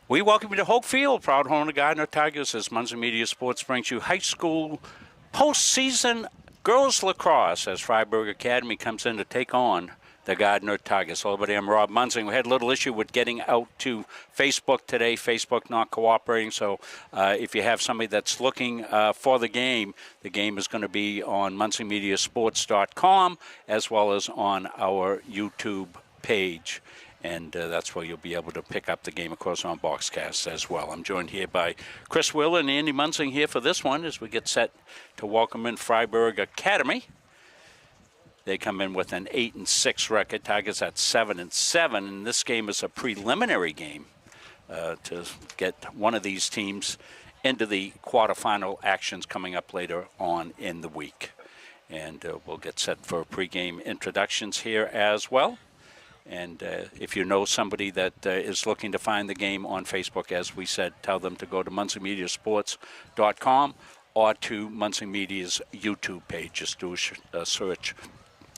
We welcome you to Hope Field, proud home of the Gardiner Tigers, as Muncie Media Sports brings you high school postseason girls lacrosse as Fryeburg Academy comes in to take on the Gardiner Tigers. Hello, everybody. I'm Rob Munzing. We had a little issue with getting out to Facebook today. Facebook not cooperating, so if you have somebody that's looking for the game is going to be on munciemediasports.com as well as on our YouTube page. And that's where you'll be able to pick up the game, of course, on Boxcast as well. I'm joined here by Chris Wheeler and Andy Munzing here for this one as we get set to welcome in Fryeburg Academy. They come in with an 8-6 record. Tigers at 7-7, and this game is a preliminary game to get one of these teams into the quarterfinal actions coming up later on in the week. And we'll get set for pregame introductions here as well. And if you know somebody that is looking to find the game on Facebook, as we said, tell them to go to munciemediasports.com or to Muncie Media's YouTube page. Just do a search,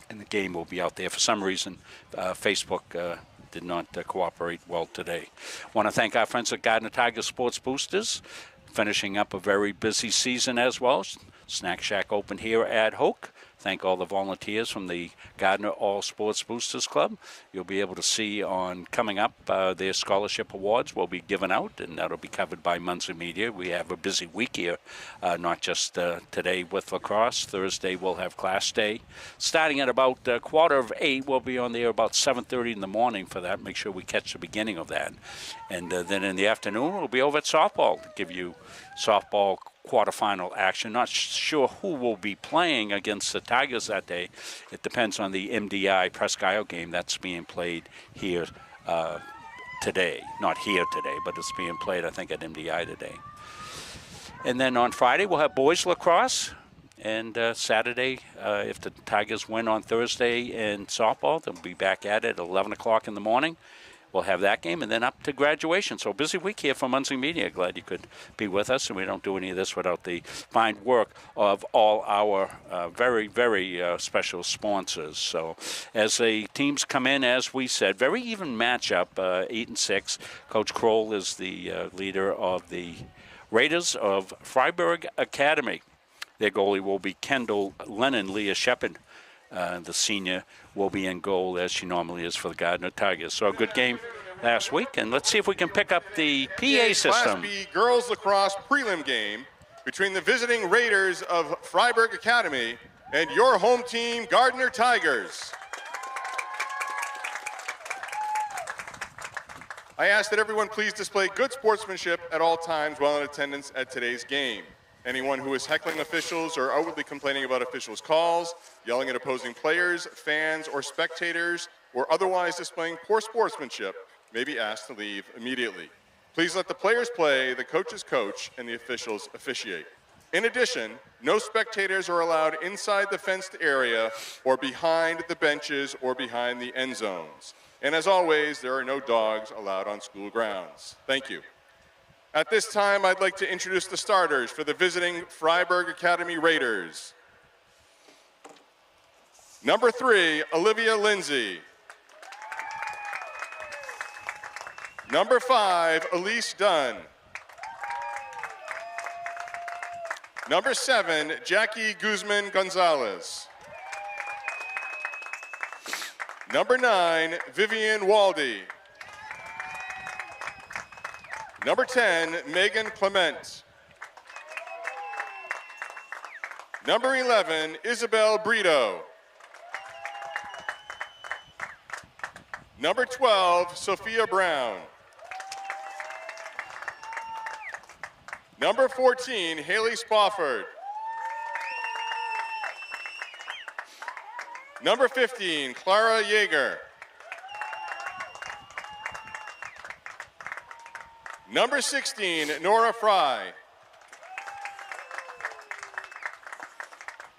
and the game will be out there. For some reason, Facebook did not cooperate well today. I want to thank our friends at Gardiner Tigers Sports Boosters, finishing up a very busy season as well. Snack Shack open here at Hoke. Thank all the volunteers from the Gardiner All Sports Boosters Club. You'll be able to see on coming up their scholarship awards will be given out, and that'll be covered by Muncie Media. We have a busy week here, not just today with lacrosse. Thursday we'll have class day. Starting at about 7:45, we'll be on there about 7:30 in the morning for that. Make sure we catch the beginning of that. And then in the afternoon we'll be over at softball to give you softball quarterfinal action. Not sure who will be playing against the Tigers that day. It depends on the MDI Presque Isle game that's being played here today. Not here today, but it's being played, I think, at MDI today. And then on Friday, we'll have boys lacrosse. And Saturday, if the Tigers win on Thursday in softball, they'll be back at it at 11 o'clock in the morning. We'll have that game, and then up to graduation. So busy week here for Muncie Media. Glad you could be with us, and we don't do any of this without the fine work of all our very, very special sponsors. So as the teams come in, as we said, very even matchup, 8-6. Coach Kroll is the leader of the Raiders of Fryeburg Academy. Their goalie will be Kendall Lennon. Leah Shepard, the senior, will be in goal as she normally is for the Gardiner Tigers. So a good game last week, and let's see if we can pick up the PA system. Class B girls lacrosse prelim game between the visiting Raiders of Fryeburg Academy and your home team, Gardiner Tigers. I ask that everyone please display good sportsmanship at all times while in attendance at today's game. Anyone who is heckling officials or outwardly complaining about officials' calls, yelling at opposing players, fans, or spectators, or otherwise displaying poor sportsmanship may be asked to leave immediately. Please let the players play, the coaches coach, and the officials officiate. In addition, no spectators are allowed inside the fenced area or behind the benches or behind the end zones. And as always, there are no dogs allowed on school grounds. Thank you. At this time, I'd like to introduce the starters for the visiting Fryeburg Academy Raiders. Number 3, Olivia Lindsay. Number 5, Elise Dunn. Number 7, Jackie Guzman Gonzalez. Number 9, Vivian Waldy. Number 10, Megan Clement. Number 11, Isabel Brito. Number 12, Sophia Brown. Number 14, Haley Spofford. Number 15, Clara Yeager. Number 16, Nora Fry.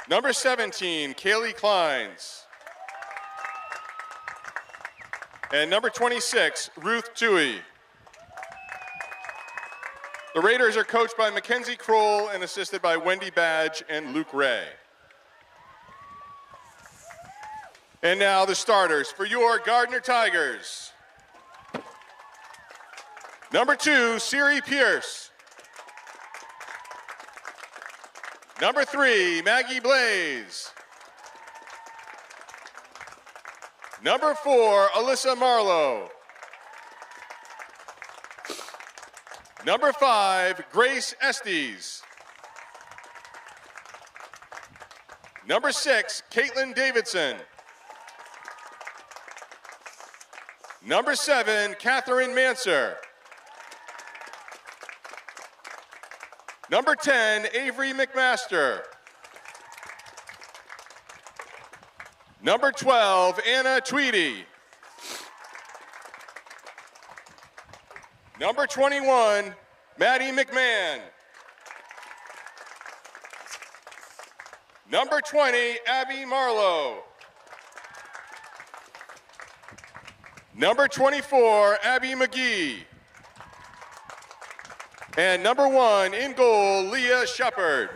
Number 17, Kaylee Kleins. And number 26, Ruth Toohey. The Raiders are coached by Mackenzie Kroll and assisted by Wendy Badge and Luke Ray. And now the starters for your Gardiner Tigers. Number 2, Siri Pierce. Number 3, Maggie Blaze. Number 4, Alyssa Marlowe. Number 5, Grace Estes. Number 6, Caitlin Davidson. Number 7, Catherine Manser. Number 10, Avery McMaster. Number 12, Anna Tweedy. Number 21, Maddie McMahon. Number 20, Abby Marlowe. Number 24, Abby McGee. And number 1, in goal, Leah Shepard.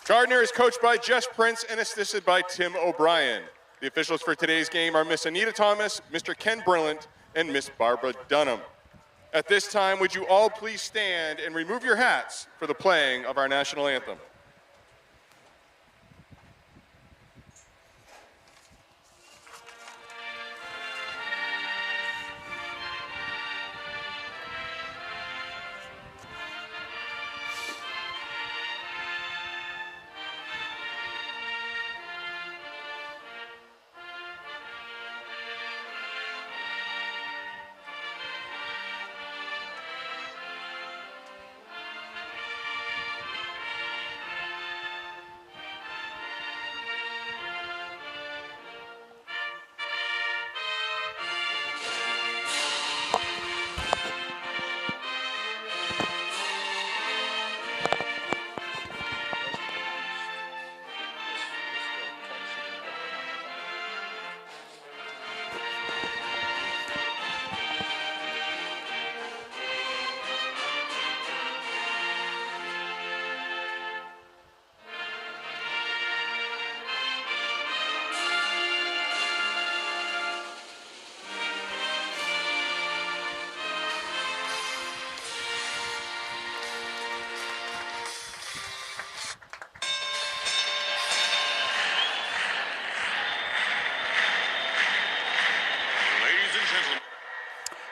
Gardiner is coached by Jess Prince and assisted by Tim O'Brien. The officials for today's game are Miss Anita Thomas, Mr. Ken Brillant, and Miss Barbara Dunham. At this time, would you all please stand and remove your hats for the playing of our national anthem.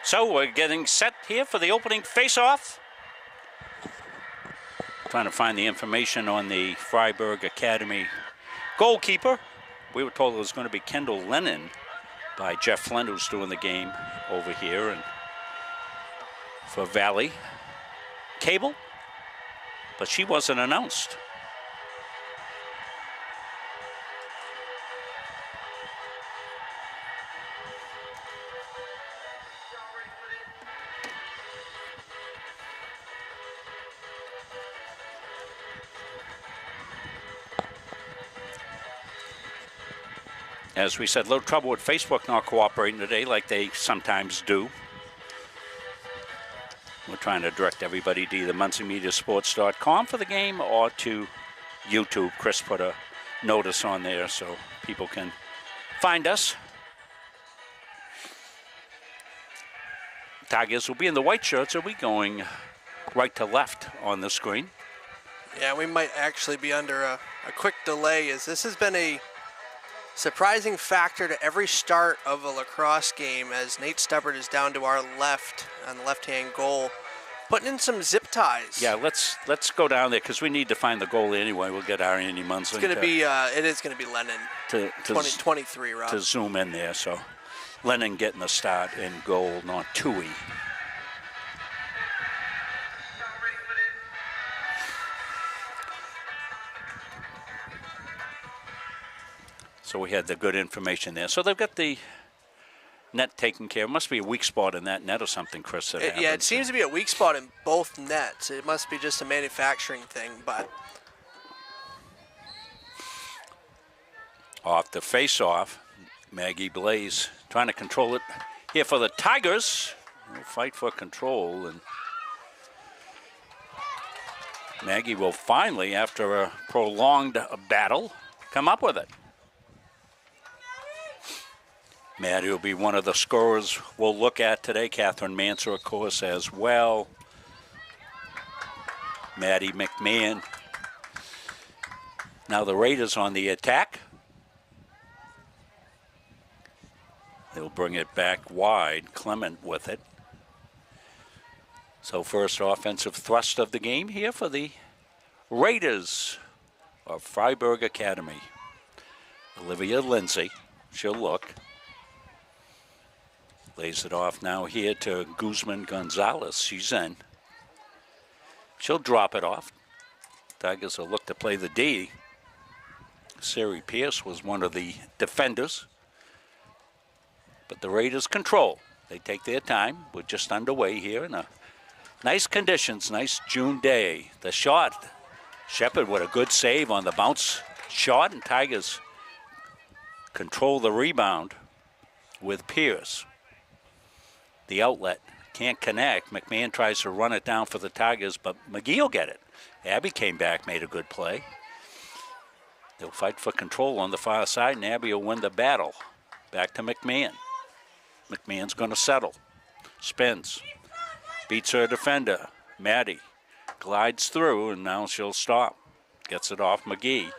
So we're getting set here for the opening face-off. Trying to find the information on the Fryeburg Academy goalkeeper. We were told it was going to be Kendall Lennon by Jeff Flynn, who's doing the game over here, and for Valley Cable, but she wasn't announced. As we said, a little trouble with Facebook not cooperating today like they sometimes do. We're trying to direct everybody to either MunseyMediaSports.com for the game or to YouTube. Chris put a notice on there so people can find us. Tigers will be in the white shirts. Are we going right to left on the screen? Yeah, we might actually be under a quick delay, as this has been a surprising factor to every start of a lacrosse game, as Nate Stubbard is down to our left on the left-hand goal, putting in some zip ties. Yeah, let's go down there because we need to find the goal anyway. We'll get our Andy Munsey. It's going to be it is going to be Lennon. 23, Rob. To zoom in there, so Lennon getting the start in goal, not Tui. So we had the good information there. So they've got the net taken care of. Must be a weak spot in that net or something, Chris. Yeah, it seems to be a weak spot in both nets. It must be just a manufacturing thing, but off the face-off, Maggie Blaze trying to control it here for the Tigers. We'll fight for control, and Maggie will finally, after a prolonged battle, come up with it. Maddie will be one of the scorers we'll look at today. Catherine Manser, of course, as well. Maddie McMahon. Now the Raiders on the attack. They'll bring it back wide. Clement with it. So first offensive thrust of the game here for the Raiders of Fryeburg Academy. Olivia Lindsay, she'll look. Lays it off now here to Guzman Gonzalez. She's in. She'll drop it off. Tigers will look to play the D. Sari Pierce was one of the defenders. But the Raiders control. They take their time. We're just underway here in a nice conditions, nice June day. The shot, Shepard with a good save on the bounce shot, and Tigers control the rebound with Pierce. The outlet can't connect. McMahon tries to run it down for the Tigers, but McGee will get it. Abby came back, made a good play. They'll fight for control on the far side, and Abby will win the battle. Back to McMahon. McMahon's going to settle. Spins. Beats her defender. Maddie glides through, and now she'll stop. Gets it off McGee.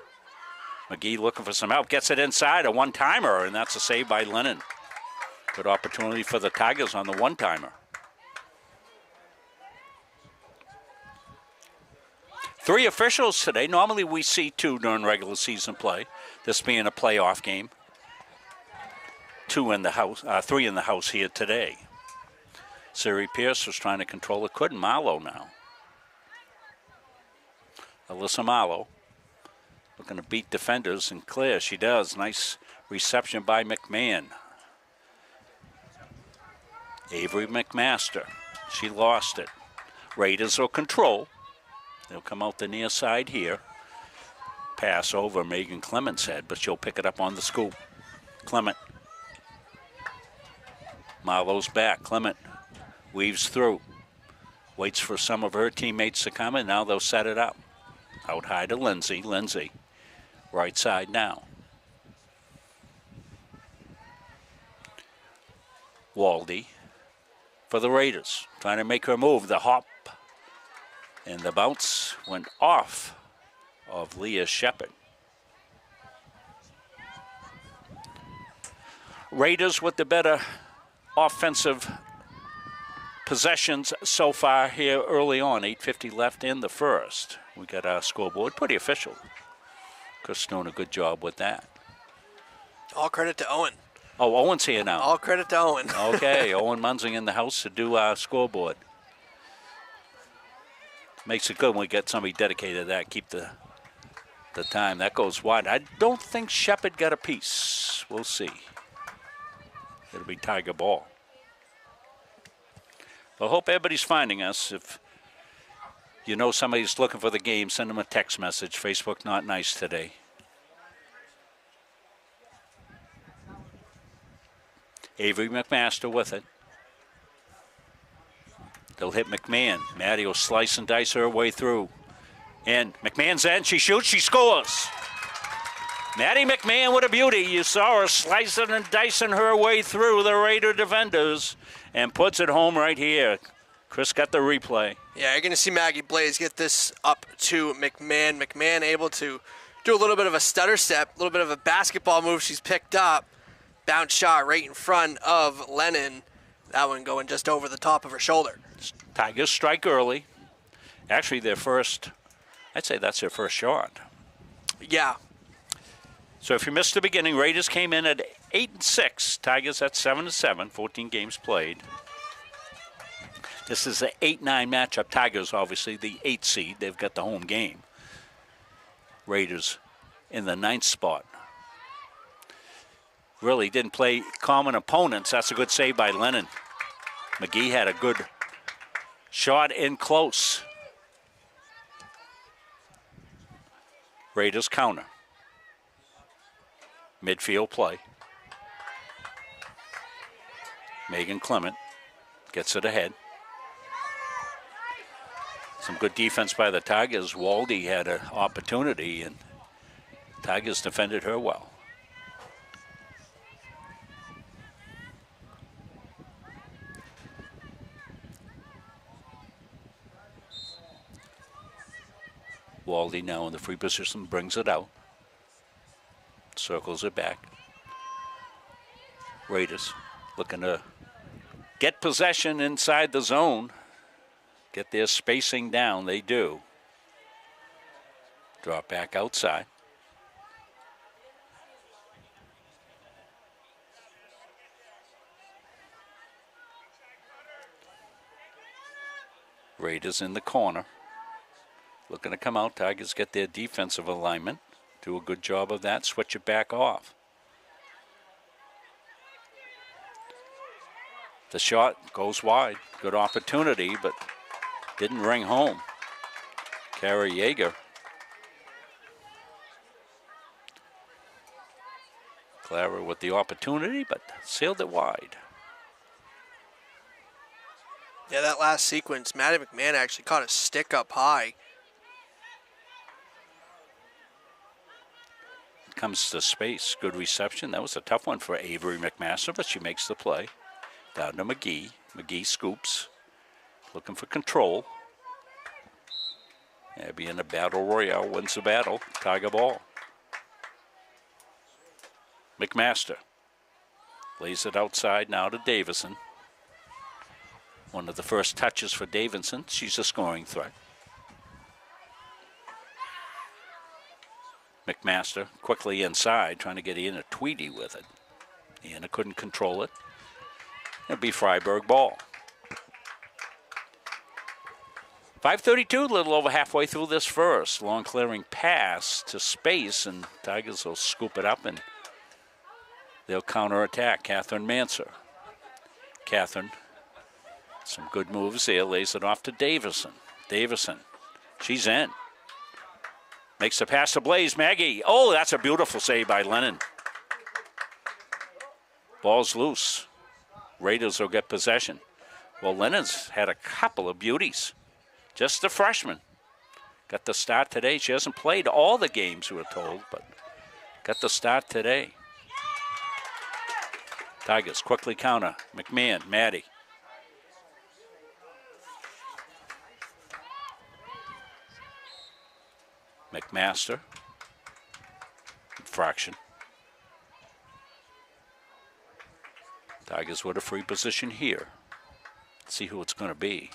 McGee looking for some help. Gets it inside, a one-timer, and that's a save by Lennon. Good opportunity for the Tigers on the one-timer. 3 officials today. Normally we see 2 during regular season play. This being a playoff game. 3 in the house here today. Sari Pierce was trying to control it. Couldn't. Marlowe now. Alyssa Marlowe looking to beat defenders and clear. She does. Nice reception by McMahon. Avery McMaster. She lost it. Raiders will control. They'll come out the near side here. Pass over Megan Clement's head, but she'll pick it up on the scoop. Clement. Marlowe's back. Clement weaves through. Waits for some of her teammates to come, and now they'll set it up. Out high to Lindsay. Lindsay, right side now. Waldy for the Raiders. Trying to make her move. The hop and the bounce went off of Leah Shepard. Raiders with the better offensive possessions so far here early on. 8:50 left in the first. We got our scoreboard. Pretty official. Chris doing a good job with that. All credit to Owen. Oh, Owen's here now. All credit to Owen. Okay, Owen Munzing in the house to do our scoreboard. Makes it good when we get somebody dedicated to that. Keep the time. That goes wide. I don't think Shepard got a piece. We'll see. It'll be Tiger ball. I hope everybody's finding us. If you know somebody's looking for the game, send them a text message. Facebook not nice today. Avery McMaster with it. They'll hit McMahon. Maddie will slice and dice her way through. And McMahon's in. She shoots. She scores. Maddie McMahon with a beauty. You saw her slicing and dicing her way through the Raider defenders and puts it home right here. Chris got the replay. Yeah, you're going to see Maggie Blaze get this up to McMahon. McMahon able to do a little bit of a stutter step, a little bit of a basketball move she's picked up. Bounce shot right in front of Lennon. That one going just over the top of her shoulder. Tigers strike early. Actually, I'd say that's their first shot. Yeah. So if you missed the beginning, Raiders came in at 8-6. Tigers at 7-7, 14 games played. This is an 8-9 matchup. Tigers, obviously, the 8th seed. They've got the home game. Raiders in the 9th spot. Really didn't play common opponents. That's a good save by Lennon. McGee had a good shot in close. Raiders counter. Midfield play. Megan Clement gets it ahead. Some good defense by the Tigers. Waldy had an opportunity, and Tigers defended her well. Waldy now in the free position, brings it out. Circles it back. Raiders looking to get possession inside the zone. Get their spacing down. They do. Drop back outside. Raiders in the corner. Looking to come out. Tigers get their defensive alignment. Do a good job of that. Switch it back off. The shot goes wide. Good opportunity, but didn't ring home. Kara Yeager. Clara with the opportunity, but sailed it wide. Yeah, that last sequence, Maddie McMahon actually caught a stick up high. Comes to space. Good reception. That was a tough one for Avery McMaster, but she makes the play. Down to McGee. McGee scoops. Looking for control. Abby in a battle royale wins the battle. Tiger ball. McMaster lays it outside now to Davison. One of the first touches for Davison. She's a scoring threat. McMaster quickly inside, trying to get Anna Tweedy with it. Anna couldn't control it. It'll be Fryeburg ball. 5:32, a little over halfway through this first. Long clearing pass to space, and Tigers will scoop it up, and they'll counterattack. Catherine Manser. Catherine, some good moves there, lays it off to Davison. Davison, she's in. Makes the pass to Blaze. Maggie. Oh, that's a beautiful save by Lennon. Ball's loose. Raiders will get possession. Well, Lennon's had a couple of beauties. Just a freshman. Got the start today. She hasn't played all the games, we were told, but got the start today. Tigers quickly counter. McMahon, Maddie. McMaster. Fraction. Tigers with a free position here. Let's see who it's going to be.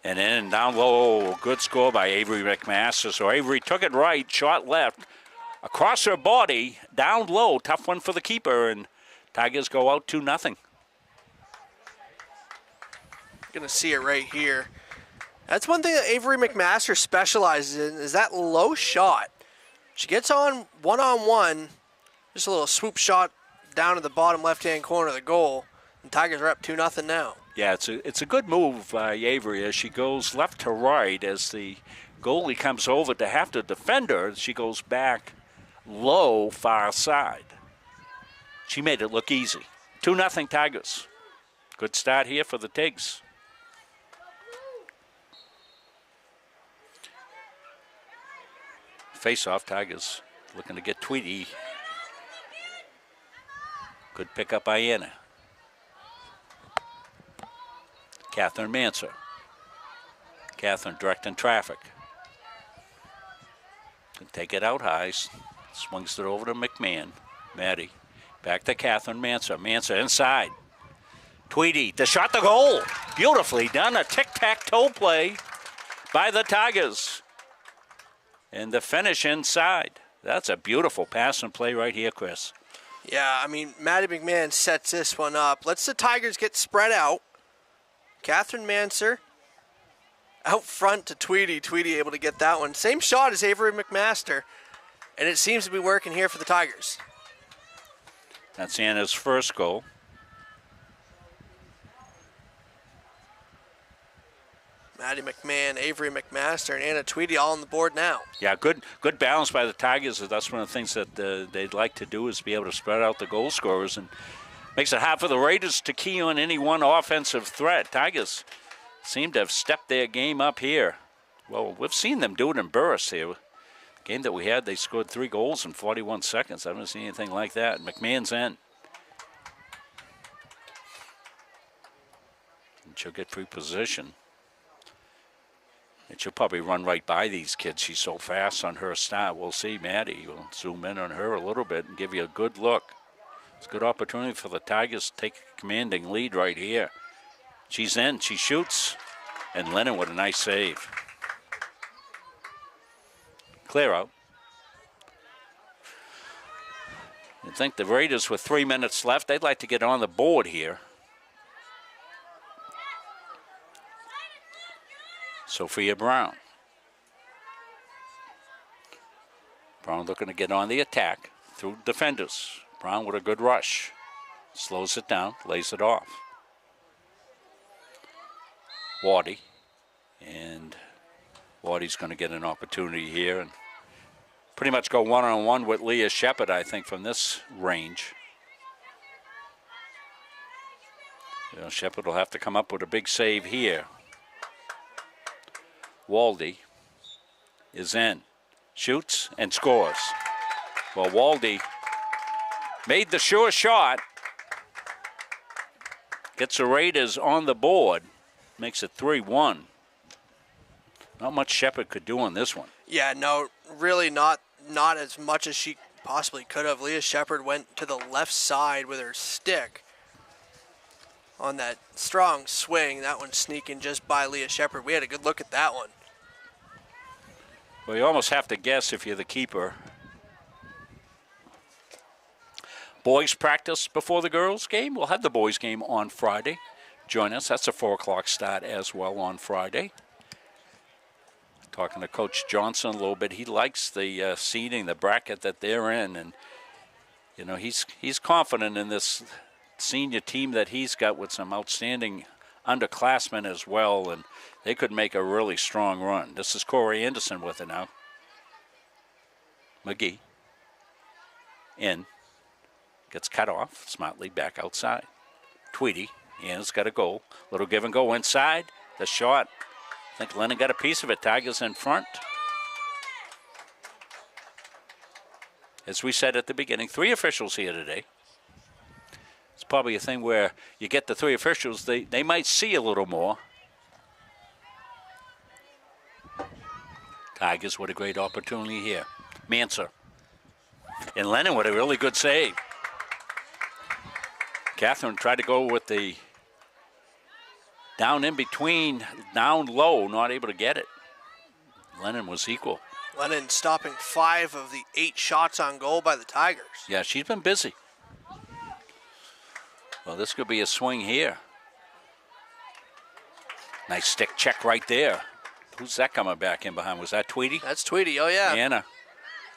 And then down low, good score by Avery McMaster. So Avery took it right, shot left, across her body, down low. Tough one for the keeper, and Tigers go out 2-0. Going to see it right here. That's one thing that Avery McMaster specializes in, is that low shot. She gets on one-on-one, just a little swoop shot down to the bottom left-hand corner of the goal, and Tigers are up 2-0 now. Yeah, it's a good move by Avery as she goes left to right. As the goalie comes over to have to defend her, she goes back low, far side. She made it look easy. 2-0 Tigers. Good start here for the Tigs. Face-off, Tigers looking to get Tweedy. Good pickup by Anna. Catherine Manser. Catherine directing traffic. Can take it out high. Swings it over to McMahon. Maddie. Back to Catherine Manser. Manser inside. Tweedy to shot the goal. Beautifully done. A tic-tac-toe play by the Tigers. And the finish inside. That's a beautiful pass and play right here, Chris. Yeah, I mean, Maddie McMahon sets this one up. Lets the Tigers get spread out. Catherine Manser out front to Tweedy. Tweedy able to get that one. Same shot as Avery McMaster. And it seems to be working here for the Tigers. That's Anna's first goal. Maddie McMahon, Avery McMaster, and Anna Tweedy all on the board now. Yeah, good balance by the Tigers. That's one of the things that they'd like to do is be able to spread out the goal scorers, and makes it hard for the Raiders to key on any one offensive threat. Tigers seem to have stepped their game up here. Well, we've seen them do it in bursts here. Game that we had, they scored 3 goals in 41 seconds. I haven't seen anything like that. McMahon's in. she'll get free position. And she'll probably run right by these kids. She's so fast on her start. We'll see. Maddie will zoom in on her a little bit and give you a good look. It's a good opportunity for the Tigers to take a commanding lead right here. She's in. She shoots. And Lennon with a nice save. Clear out. I think the Raiders, with 3 minutes left, they'd like to get on the board here. Sophia Brown. Brown looking to get on the attack through defenders. Brown with a good rush. Slows it down, lays it off. Waddy. And Waddy's going to get an opportunity here and pretty much go one-on-one with Leah Shepard, I think, from this range. You know, Shepard will have to come up with a big save here. Waldy is in, shoots and scores. Well, Waldy made the sure shot, gets the Raiders on the board, makes it 3-1. Not much Shepard could do on this one. Yeah, no, really not as much as she possibly could have. Leah Shepard went to the left side with her stick on that strong swing. That one sneaking just by Leah Shepard. We had a good look at that one. Well, you almost have to guess if you're the keeper. Boys practice before the girls game. We'll have the boys game on Friday. Join us. That's a 4 o'clock start as well on Friday. Talking to Coach Johnson a little bit. He likes the seeding, the bracket that they're in. And, you know, he's confident in this senior team that he's got with some outstanding underclassmen as well. And they could make a really strong run. This is Corey Anderson with it now. McGee. In. Gets cut off. Smartly back outside. Tweedy. Ann's got a goal. Little give and go inside. The shot. I think Lennon got a piece of it. Tigers in front. As we said at the beginning, 3 officials here today. It's probably a thing where you get the 3 officials, they might see a little more. Tigers with a great opportunity here. Manser. And Lennon with a really good save. Catherine tried to go with the down in between, down low, not able to get it. Lennon was equal. Lennon stopping 5 of the 8 shots on goal by the Tigers. Yeah, she's been busy. Well, this could be a swing here. Nice stick check right there. Who's that coming back in behind? Was that Tweedy? That's Tweedy, oh yeah. Anna.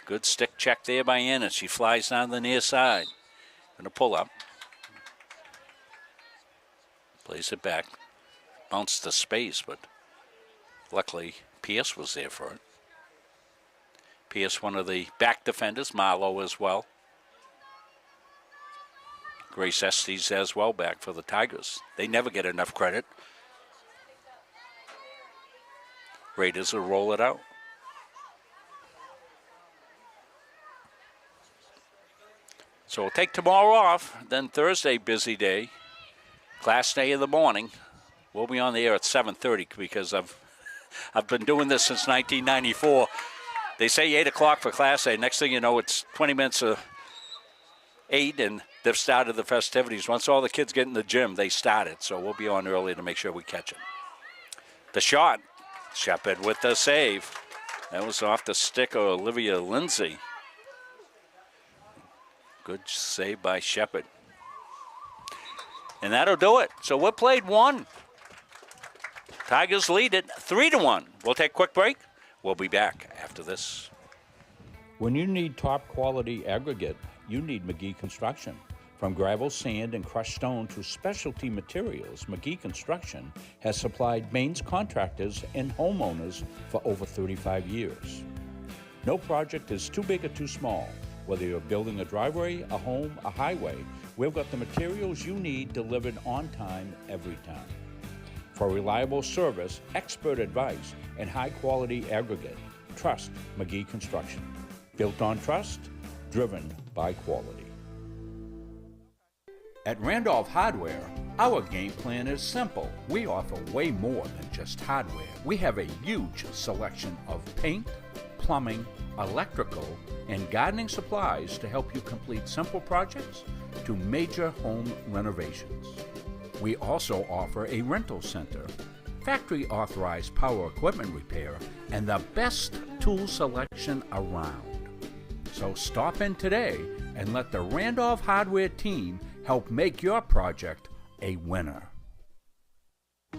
Good stick check there by Anna. She flies down the near side. Gonna pull up. Plays it back. Bounced to space, but luckily Pierce was there for it. Pierce, one of the back defenders. Marlowe as well. Grace Estes as well back for the Tigers. They never get enough credit. Raiders will roll it out. So we'll take tomorrow off. Then Thursday, busy day. Class day in the morning. We'll be on the air at 7:30 because I've been doing this since 1994. They say 8 o'clock for class day. Next thing you know, it's 20 minutes of 8, and they've started the festivities. Once all the kids get in the gym, they start it. So we'll be on early to make sure we catch it. The shot. Shepard with the save. That was off the stick of Olivia Lindsay. Good save by Shepard. And that'll do it. So we're played 1. Tigers lead it 3-1. We'll take a quick break. We'll be back after this. When you need top quality aggregate, you need McGee Construction. From gravel, sand, and crushed stone to specialty materials, McGee Construction has supplied Maine's contractors and homeowners for over 35 years. No project is too big or too small. Whether you're building a driveway, a home, a highway, we've got the materials you need delivered on time, every time. For reliable service, expert advice, and high-quality aggregate, trust McGee Construction. Built on trust, driven by quality. At Randolph Hardware, our game plan is simple. We offer way more than just hardware. We have a huge selection of paint, plumbing, electrical, and gardening supplies to help you complete simple projects to major home renovations. We also offer a rental center, factory authorized power equipment repair, and the best tool selection around. So stop in today and let the Randolph Hardware team help make your project a winner.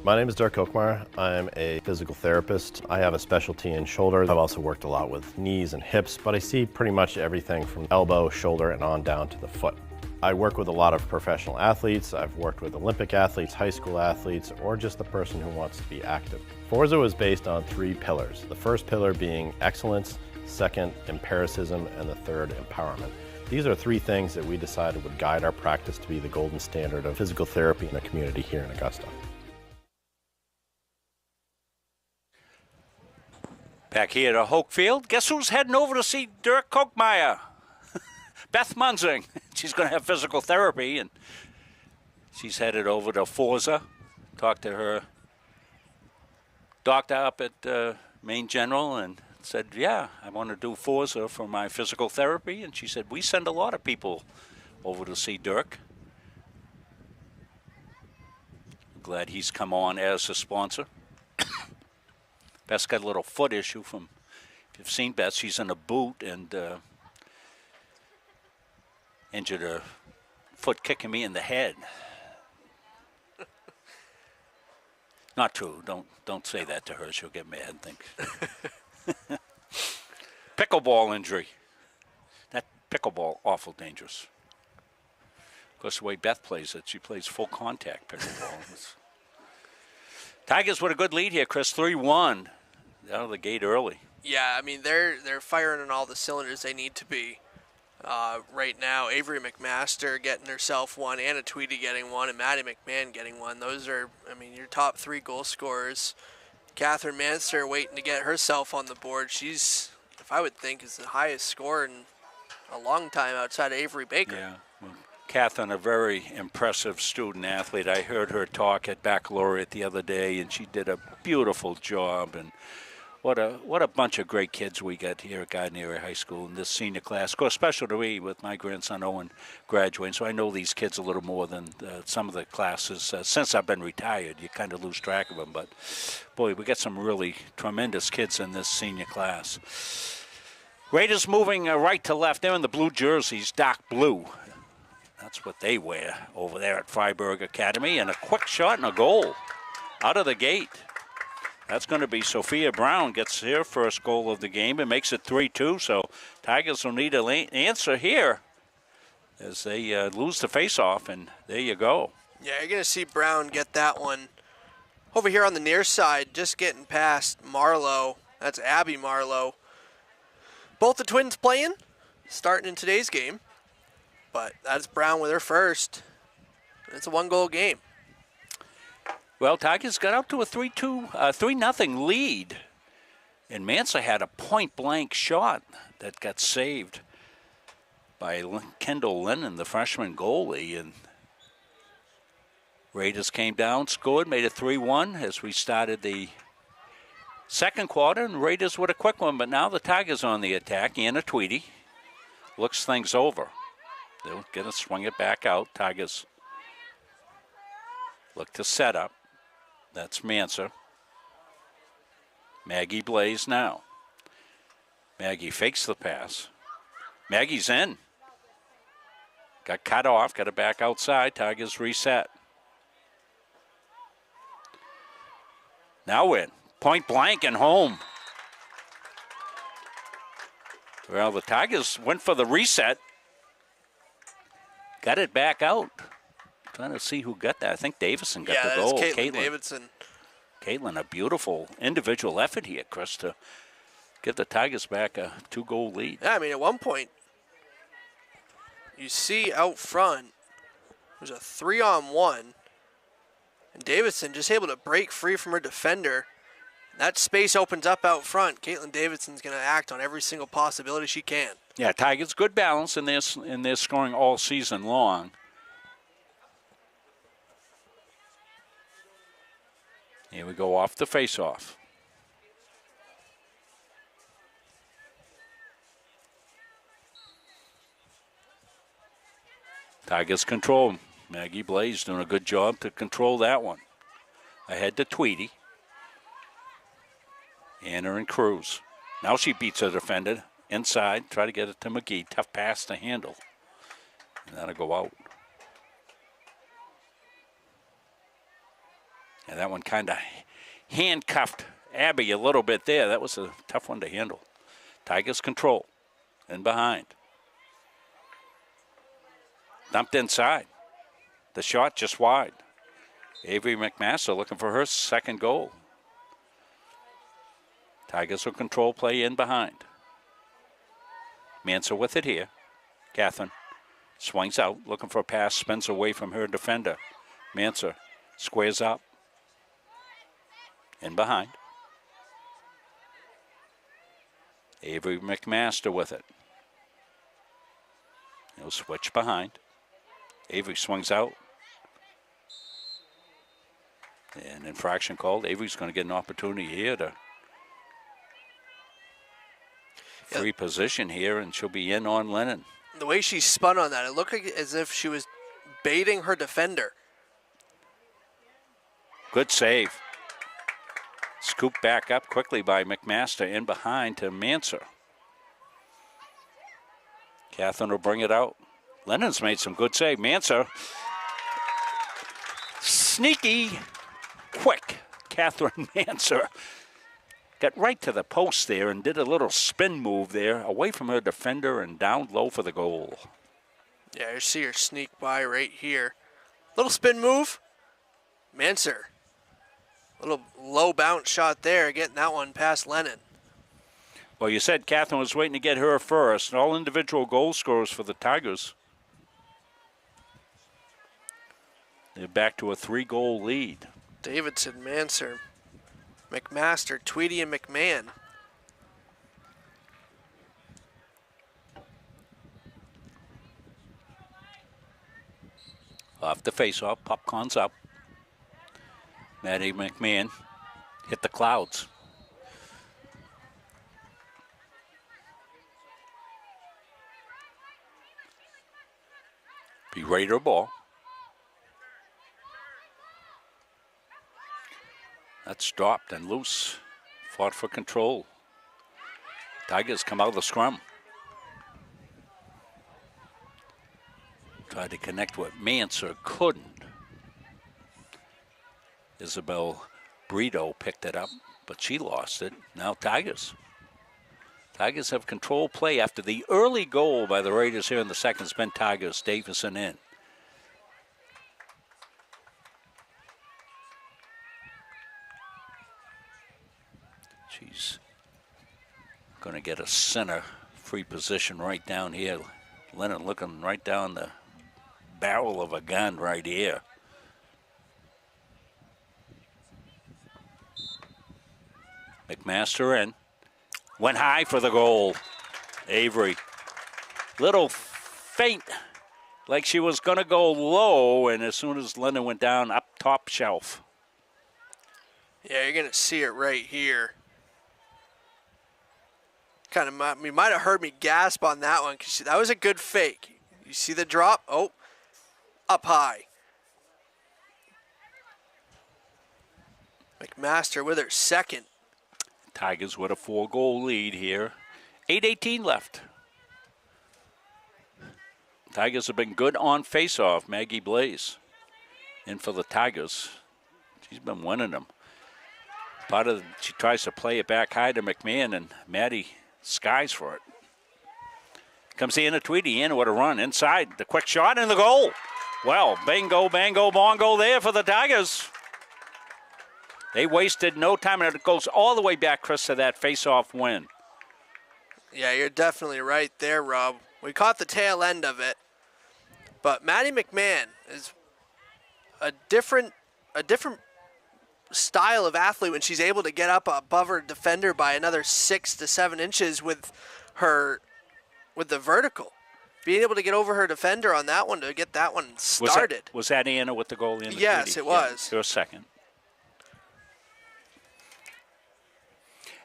My name is Dirk Kokmar. I'm a physical therapist. I have a specialty in shoulders. I've also worked a lot with knees and hips, but I see pretty much everything from elbow, shoulder, and on down to the foot. I work with a lot of professional athletes. I've worked with Olympic athletes, high school athletes, or just the person who wants to be active. Forza was based on 3 pillars. The first pillar being excellence, second, empiricism, and the third, empowerment. These are 3 things that we decided would guide our practice to be the golden standard of physical therapy in the community here in Augusta. Back here to Hoke Field, guess who's heading over to see Dirk Kokmeyer? Beth Munzing. She's going to have physical therapy, and she's headed over to Forza. Talked to her doctor up at Maine General and said, yeah, I want to do Forza for my physical therapy. And she said, we send a lot of people over to see Dirk. Glad he's come on as a sponsor. Beth's got a little foot issue from, if you've seen Beth, she's in a boot and injured her foot kicking me in the head. Not true. Don't say that to her. She'll get mad and think. Pickleball injury. That pickleball, awful dangerous. Of course, the way Beth plays it, she plays full contact pickleball. Tigers with a good lead here, Chris. 3-1 out of the gate early. Yeah, I mean, they're firing on all the cylinders they need to be right now. Avery McMaster getting herself one, Anna Tweedy getting one, and Maddie McMahon getting one. Those are, I mean, your top 3 goal scorers. Catherine Manster waiting to get herself on the board. She's, if I would think, is the highest scorer in a long time outside of Avery Baker. Yeah, well, Catherine, a very impressive student athlete. I heard her talk at baccalaureate the other day, and she did a beautiful job. And what a bunch of great kids we got here at Gardiner High School in this senior class. Of course, special to me with my grandson Owen graduating, so I know these kids a little more than some of the classes. Since I've been retired, you kind of lose track of them. But, boy, we got some really tremendous kids in this senior class. Raiders moving right to left. They're in the blue jerseys, dark blue. That's what they wear over there at Fryeburg Academy. And a quick shot and a goal out of the gate. That's going to be Sophia Brown gets her first goal of the game and makes it 3-2. So Tigers will need an answer here as they lose the faceoff, and there you go. Yeah, you're going to see Brown get that one over here on the near side, just getting past Marlowe. That's Abby Marlowe. Both the Twins playing, starting in today's game. But that's Brown with her first. It's a 1-goal game. Well, Tigers got out to a 3-0 lead. And Mansa had a point-blank shot that got saved by Kendall Lennon, the freshman goalie. And Raiders came down, scored, made it 3-1 as we started the second quarter. And Raiders with a quick one, but now the Tigers on the attack. Anna Tweedy looks things over. They'll get to swing it back out. Tigers look to set up. That's Manser. Maggie Blaze now. Maggie fakes the pass. Maggie's in. Got cut off, got it back outside. Tigers reset. Now in. Point blank and home. Well, the Tigers went for the reset. Got it back out. Trying to see who got that. I think Davison got the goal. Caitlin Davidson. Caitlin, a beautiful individual effort here, Chris, to give the Tigers back a 2-goal lead. Yeah, I mean, at one point, you see out front, there's a 3-on-1, and Davidson just able to break free from her defender. That space opens up out front. Caitlin Davidson's going to act on every single possibility she can. Yeah, Tigers, good balance in their scoring all season long. Here we go off the face-off. Tigers control. Maggie Blaze doing a good job to control that one. Ahead to Tweedy. Anna and Cruz. Now she beats her defender. Inside, try to get it to McGee. Tough pass to handle. And that'll go out. And that one kind of handcuffed Abby a little bit there. That was a tough one to handle. Tigers control. And behind. Dumped inside. The shot just wide. Avery McMaster looking for her second goal. Tigers will control play in behind. Manser with it here. Catherine swings out, looking for a pass, spins away from her defender. Manser squares up. In behind. Avery McMaster with it. He'll switch behind. Avery swings out. An infraction called. Avery's going to get an opportunity here to free position here, and she'll be in on Lennon. The way she spun on that, it looked like as if she was baiting her defender. Good save. Scooped back up quickly by McMaster in behind to Manser. Catherine will bring it out. Lennon's made some good save. Manser, sneaky, quick. Catherine Manser got right to the post there and did a little spin move there away from her defender and down low for the goal. Yeah, you see her sneak by right here. Little spin move. Manser. Little low bounce shot there, getting that one past Lennon. Well, you said Catherine was waiting to get her first. All individual goal scorers for the Tigers. They're back to a 3-goal lead. Davidson, Manser, McMaster, Tweedy, and McMahon. Off the face-off, popcorn's up. Maddie McMahon hit the clouds. Be ready to ball. That's dropped and loose. Fought for control. Tigers come out of the scrum. Tried to connect with Manser, couldn't. Isabel Brito picked it up, but she lost it. Now Tigers. Tigers have control play after the early goal by the Raiders here in the second. It's been Tigers. Davison in. She's going to get a center free position right down here. Lennon looking right down the barrel of a gun right here. McMaster in. Went high for the goal. Avery. Little feint, like she was going to go low, and as soon as Lennon went down, up top shelf. Yeah, you're going to see it right here. Kind of, you might have heard me gasp on that one because that was a good fake. You see the drop? Oh, up high. McMaster with her second. Tigers with a 4-goal lead here. 8:18 left. Tigers have been good on face-off. Maggie Blaze in for the Tigers. She's been winning them. She tries to play it back high to McMahon, and Maddie skies for it. Comes Anna Tweedy in with a run inside. The quick shot and the goal. Well, bingo, bango, bongo there for the Tigers. They wasted no time, and it goes all the way back, Chris, to that face-off win. Yeah, you're definitely right there, Rob. We caught the tail end of it, but Maddie McMahon is a different style of athlete when she's able to get up above her defender by another 6 to 7 inches with the vertical. Being able to get over her defender on that one to get that one started. Was that Anna with the goal in? Yes, it was. Yeah, her second.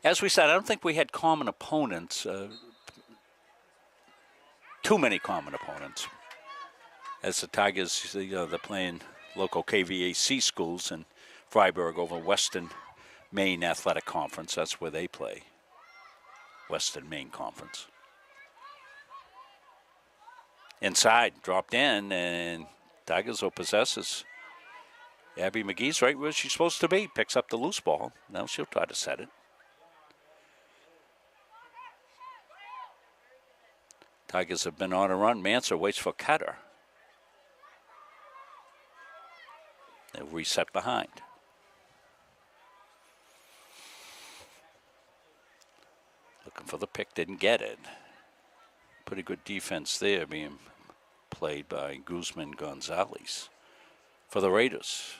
As we said, I don't think we had common opponents, too many common opponents. As the Tigers, they're playing local KVAC schools in Fryeburg over Western Maine Athletic Conference. That's where they play, Western Maine Conference. Inside, dropped in, and Tigers will possess as Abby McGee's right where she's supposed to be. Picks up the loose ball. Now she'll try to set it. Tigers have been on a run. Manser waits for Cutter. They'll reset behind. Looking for the pick, didn't get it. Pretty good defense there being played by Guzman Gonzalez. For the Raiders,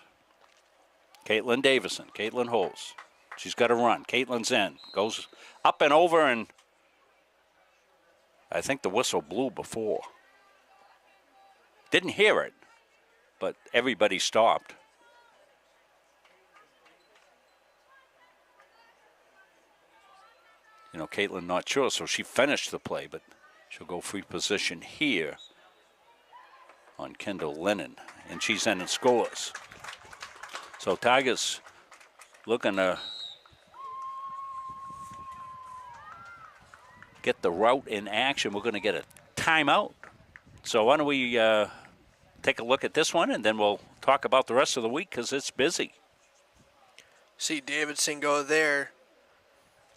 Caitlin Davison. Caitlin holds. She's got to run. Caitlin's in. Goes up and over, and I think the whistle blew before. Didn't hear it, but everybody stopped. You know, Caitlin not sure, so she finished the play, but she'll go free position here on Kendall Lennon, and she's in and scores. So Tigers looking to get the route in action. We're going to get a timeout. So why don't we take a look at this one, and then we'll talk about the rest of the week because it's busy. See Davidson go there.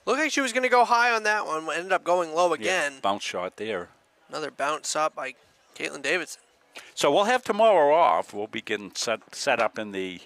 Looked like she was going to go high on that one. Ended up going low again. Yeah, bounce shot there. Another bounce up by Caitlin Davidson. So we'll have tomorrow off. We'll be getting set up in the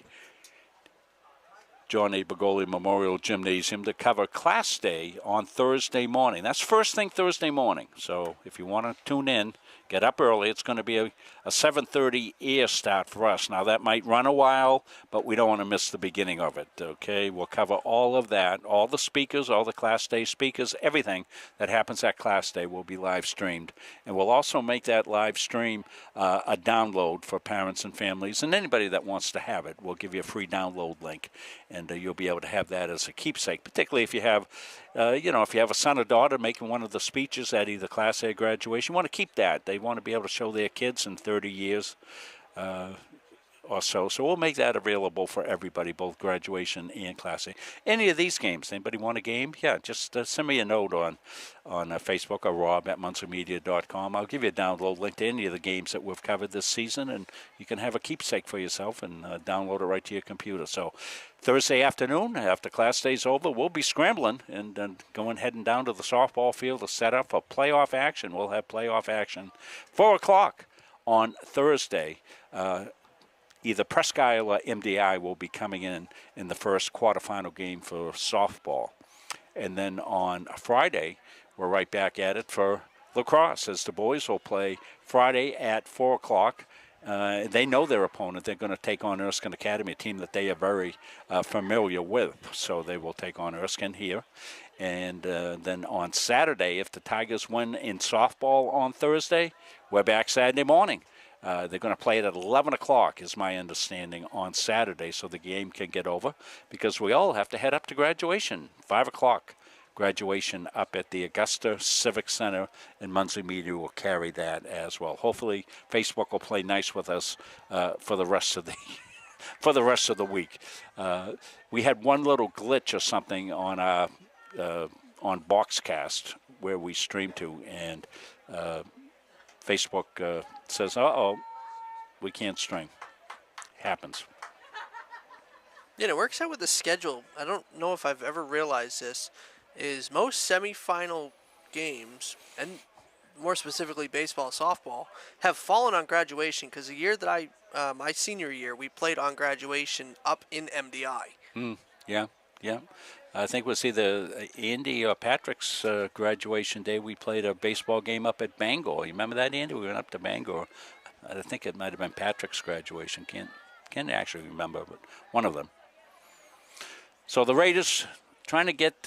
John A. Bergoli Memorial Gymnasium to cover Class Day on Thursday morning. That's first thing Thursday morning. So if you want to tune in, get up early. It's going to be a 7:30 air start for us. Now, that might run a while, but we don't want to miss the beginning of it, okay? We'll cover all of that, all the speakers, all the Class Day speakers, everything that happens at Class Day will be live streamed. And we'll also make that live stream a download for parents and families, and anybody that wants to have it. We'll give you a free download link, and you'll be able to have that as a keepsake, particularly if you have if you have a son or daughter making one of the speeches at either Class A graduation, you want to keep that. They want to be able to show their kids in 30 years or so. So we'll make that available for everybody, both graduation and Class A. Any of these games, anybody want a game? Yeah, just send me a note on Facebook or rob@munstermedia.com. I'll give you a download link to any of the games that we've covered this season, and you can have a keepsake for yourself and download it right to your computer. So Thursday afternoon, after Class Day's over, we'll be scrambling and heading down to the softball field to set up for playoff action. We'll have playoff action 4 o'clock on Thursday. Either Presque Isle or MDI will be coming in the first quarterfinal game for softball. And then on Friday, we're right back at it for lacrosse, as the boys will play Friday at 4 o'clock. They know their opponent. They're going to take on Erskine Academy, a team that they are very familiar with. So they will take on Erskine here. And then on Saturday, if the Tigers win in softball on Thursday, we're back Saturday morning. They're going to play it at 11 o'clock, is my understanding, on Saturday, so the game can get over, because we all have to head up to graduation, 5 o'clock. Graduation up at the Augusta Civic Center, and Muncie Media will carry that as well. Hopefully, Facebook will play nice with us for the rest of the week. We had one little glitch or something on Boxcast where we stream to, and Facebook says, "Uh-oh, we can't stream." Happens. Yeah, it works out with the schedule. I don't know if I've ever realized this. Is most semifinal games, and more specifically baseball, softball, have fallen on graduation, because the year that my senior year, we played on graduation up in MDI. Yeah. I think it was either Andy or Patrick's graduation day. We played a baseball game up at Bangor. You remember that, Andy? We went up to Bangor. I think it might have been Patrick's graduation. Can't actually remember, but one of them. So the Raiders trying to get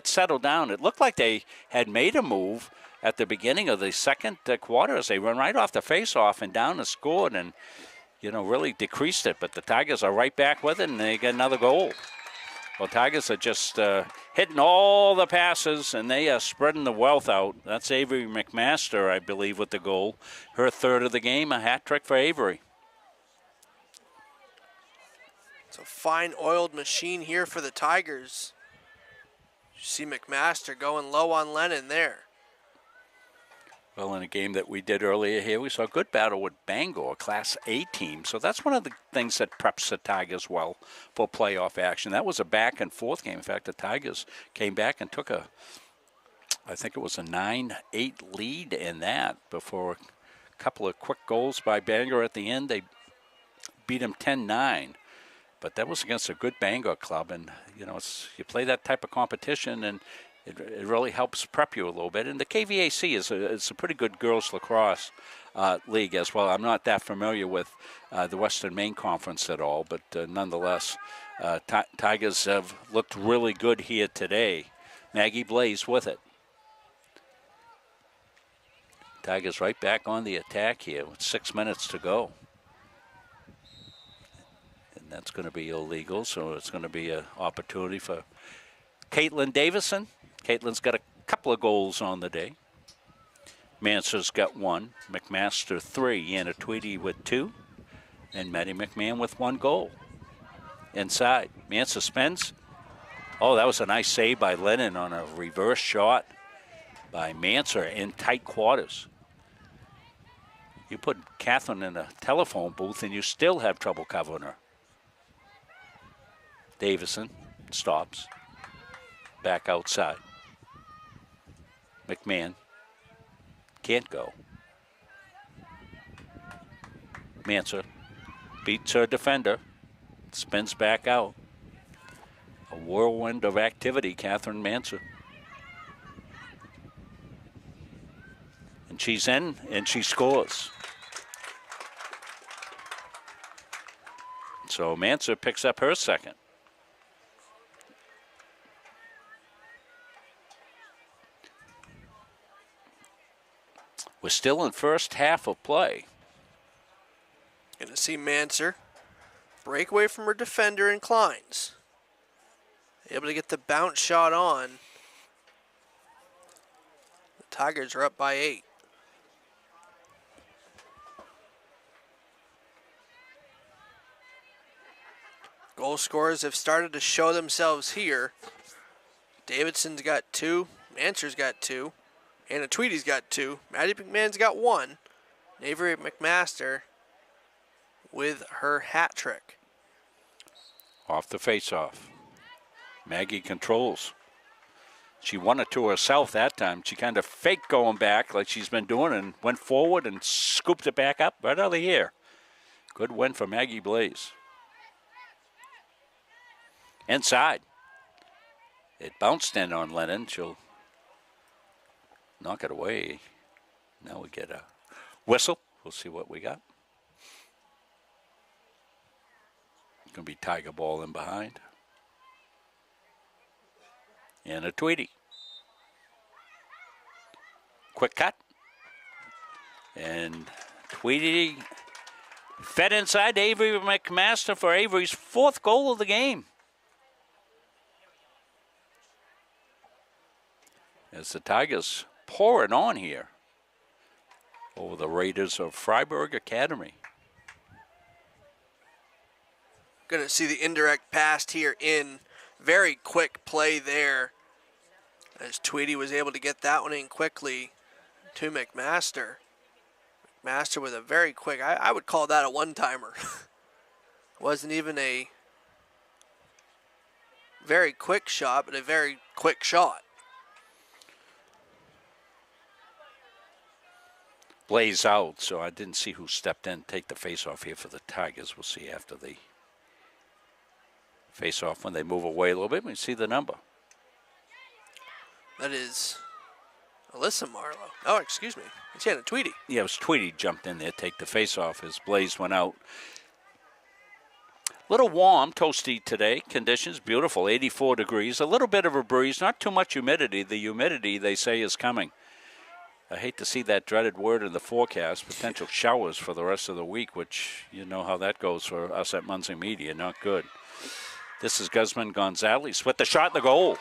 settled down. It looked like they had made a move at the beginning of the second quarter as they run right off the face-off and down and scored and, really decreased it. But the Tigers are right back with it, and they get another goal. Well, Tigers are just hitting all the passes, and they are spreading the wealth out. That's Avery McMaster, I believe, with the goal. Her third of the game, a hat trick for Avery. It's a fine oiled machine here for the Tigers. You see McMaster going low on Lennon there. Well, in a game that we did earlier here, we saw a good battle with Bangor, Class A team. So that's one of the things that preps the Tigers well for playoff action. That was a back-and-forth game. In fact, the Tigers came back and took I think it was a 9-8 lead in that before a couple of quick goals by Bangor at the end. They beat them 10-9. But that was against a good Bangor club. And, you know, you play that type of competition, and it really helps prep you a little bit. And the KVAC is a pretty good girls lacrosse league as well. I'm not that familiar with the Western Maine Conference at all, but nonetheless, Tigers have looked really good here today. Maggie Blaze with it. Tigers right back on the attack here with 6 minutes to go. And that's going to be illegal, so it's going to be an opportunity for Caitlin Davison. Caitlin's got a couple of goals on the day. Manser's got one. McMaster 3. Anna Tweedy with 2. And Maddie McMahon with 1 goal. Inside. Manser spins. Oh, that was a nice save by Lennon on a reverse shot by Manser in tight quarters. You put Catherine in a telephone booth and you still have trouble covering her. Davison stops. Back outside. McMahon can't go. Manser beats her defender, spins back out. A whirlwind of activity, Catherine Manser. And she's in, and she scores. So Manser picks up her second. We're still in first half of play. Going to see Manser break away from her defender and Kleins. Able to get the bounce shot on. The Tigers are up by 8. Goal scorers have started to show themselves here. Davidson's got 2. Manser's got 2. Anna Tweedy's got 2. Maddie McMahon's got 1. Avery McMaster with her hat trick. Off the face-off. Maggie controls. She won it to herself that time. She kind of faked going back like she's been doing and went forward and scooped it back up right out of the air. Good win for Maggie Blaze. Inside. It bounced in on Lennon. She'll knock it away. Now we get a whistle. We'll see what we got. It's going to be Tiger ball in behind. And a Tweedy. Quick cut. And Tweedy fed inside Avery McMaster for Avery's 4th goal of the game. As the Tigers pour it on here over the Raiders of Fryeburg Academy. Going to see the indirect pass here in. Very quick play there as Tweedy was able to get that one in quickly to McMaster. McMaster with a very quick, I would call that a one-timer. Wasn't even a very quick shot, but a very quick shot. Blaze out, so I didn't see who stepped in to take the face-off here for the Tigers. We'll see after the face-off when they move away a little bit. We see the number. That is Alyssa Marlowe. Oh, excuse me. It's Anna Tweedy. Yeah, it was Tweedy jumped in there to take the face-off as Blaze went out. Little warm, toasty today. Conditions beautiful, 84 degrees. A little bit of a breeze, not too much humidity. The humidity, they say, is coming. I hate to see that dreaded word in the forecast, potential showers for the rest of the week, which you know how that goes for us at Muncie Media, not good. This is Guzman Gonzalez with the shot in the goal.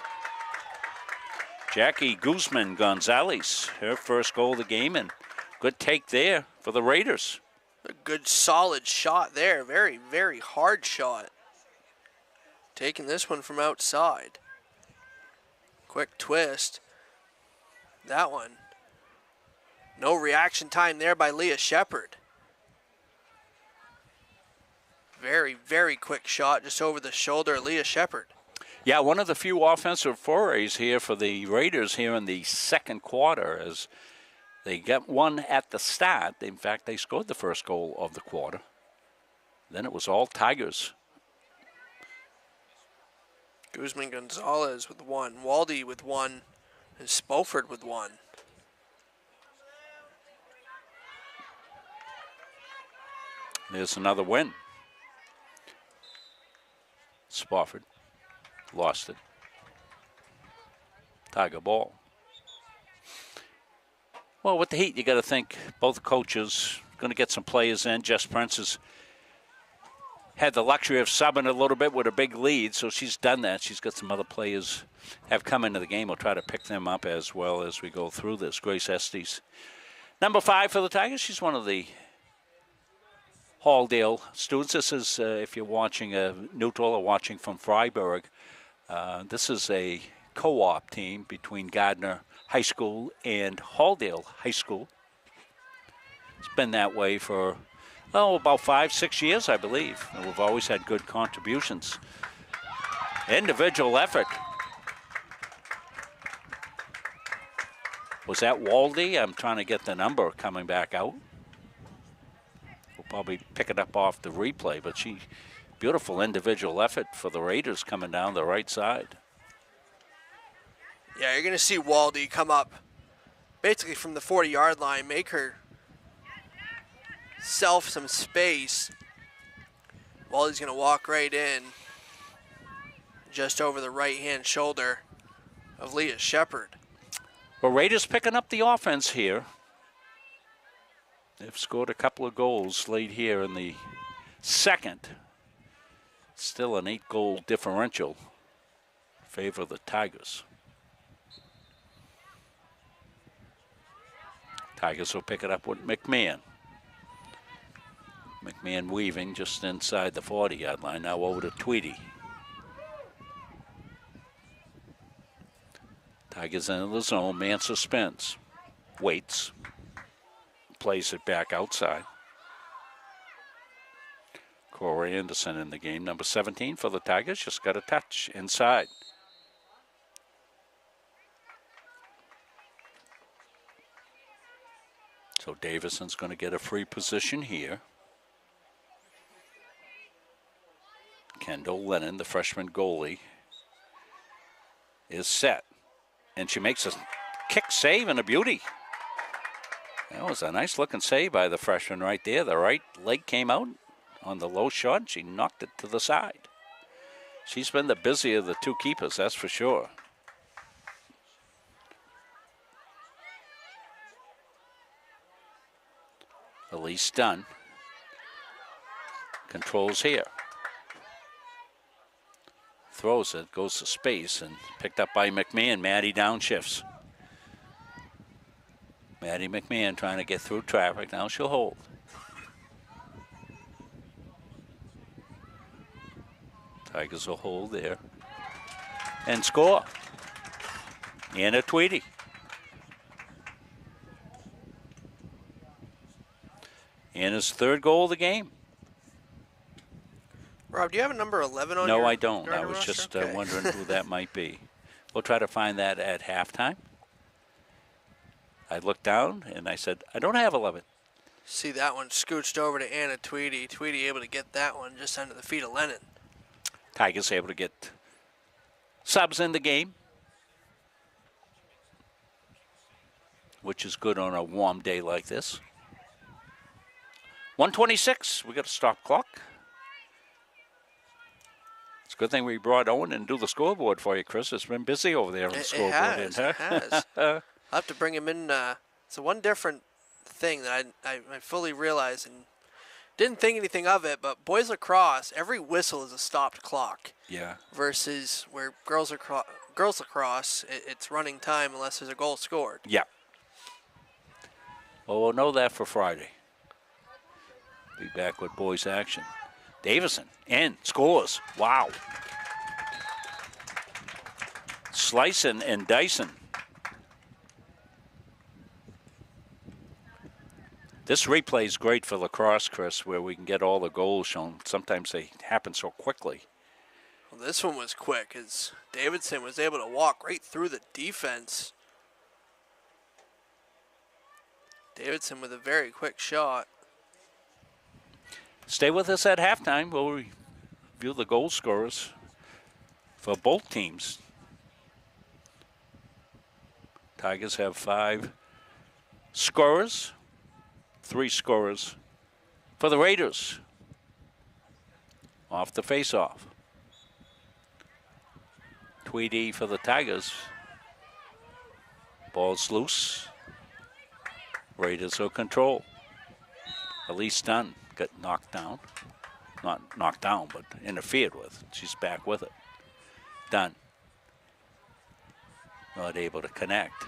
Jackie Guzman Gonzalez, her first goal of the game, and good take there for the Raiders. A good solid shot there. Very, very hard shot. Taking this one from outside. Quick twist. That one. No reaction time there by Leah Shepard. Very, very quick shot just over the shoulder of Leah Shepard. Yeah, one of the few offensive forays here for the Raiders here in the second quarter, as they got one at the start. In fact, they scored the first goal of the quarter. Then it was all Tigers. Guzman Gonzalez with one, Waldy with one, and Spoford with one. There's another win. Spofford lost it. Tiger ball. Well, with the Heat, you got to think both coaches going to get some players in. Jess Prince has had the luxury of subbing a little bit with a big lead, so she's done that. She's got some other players have come into the game. We'll try to pick them up as well as we go through this. Grace Estes, number 5 for the Tigers. She's one of the Halldale students. This is, if you're watching a neutral or watching from Fryeburg, this is a co-op team between Gardiner High School and Halldale High School. It's been that way for, about 5-6 years, I believe. And we've always had good contributions. Individual effort. Was that Waldy? I'm trying to get the number coming back out. We'll probably pick it up off the replay, but beautiful individual effort for the Raiders coming down the right side. Yeah, you're going to see Waldy come up basically from the 40-yard line, make her self some space. Waldy's going to walk right in just over the right-hand shoulder of Leah Shepard. Well, Raiders picking up the offense here. They've scored a couple of goals late here in the second. Still an 8-goal differential in favor of the Tigers. Tigers will pick it up with McMahon. McMahon weaving just inside the 40-yard line. Now over to Tweedy. Tigers into the zone. Mansa spins. Waits. Plays it back outside. Corey Anderson in the game. Number 17 for the Tigers. Just got a touch inside. So Davison's going to get a free position here. Kendall Lennon, the freshman goalie, is set. And she makes a kick save and a beauty. That was a nice looking save by the freshman right there. The right leg came out on the low shot. She knocked it to the side. She's been the busier of the two keepers, that's for sure. Elise Dunn controls here. Throws it, goes to space, and picked up by McMahon. Maddie downshifts. Maddie McMahon trying to get through traffic. Now she'll hold. Tigers will hold there. And score. Anna Tweedy. Anna's third goal of the game. Rob, do you have a number 11 on your No, I don't. I Gardiner was roster? just Okay. wondering who that might be. We'll try to find that at halftime. I looked down and I said, I don't have 11. See that one scooched over to Anna Tweedy. Tweedy able to get that one just under the feet of Lennon. Tigers able to get subs in the game, which is good on a warm day like this. 1:26. We got a stop clock. It's a good thing we brought Owen and do the scoreboard for you, Chris. It's been busy over there on the scoreboard. It has. I'll have to bring him in. It's one different thing that I fully realize, and Didn't think anything of it, but boys lacrosse, every whistle is a stopped clock. Yeah. Versus where girls lacrosse, it's running time unless there's a goal scored. Yeah. Well, we'll know that for Friday. Be back with boys action. Davison in, scores. Wow. Slicing and dicing. This replay is great for lacrosse, Chris, where we can get all the goals shown. Sometimes they happen so quickly. Well, this one was quick as Davidson was able to walk right through the defense. Davidson with a very quick shot. Stay with us at halftime. We'll review the goal scorers for both teams. Tigers have 5 scorers, 3 scorers for the Raiders. Off the face-off. Tweedy for the Tigers. Ball's loose. Raiders will control. Elise Dunn got knocked down. Not knocked down, but interfered with. She's back with it. Dunn. Not able to connect.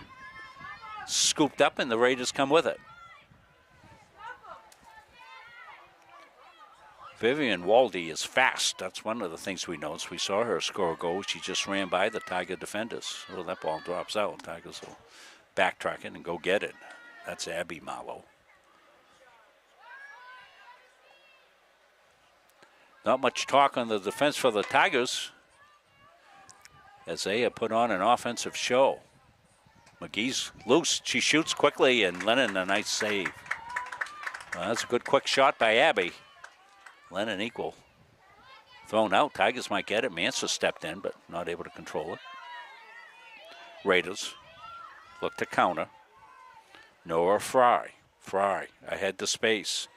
Scooped up, and the Raiders come with it. Vivian Waldy is fast. That's one of the things we noticed. We saw her score a goal. She just ran by the Tiger defenders. Well, that ball drops out. Tigers will backtrack it and go get it. That's Abby Marlowe. Not much talk on the defense for the Tigers as they have put on an offensive show. McGee's loose. She shoots quickly, and Lennon a nice save. Well, that's a good quick shot by Abby. Lennon equal. Thrown out. Tigers might get it. Mansa stepped in, but not able to control it. Raiders look to counter. Noah Fry. Fry ahead to space.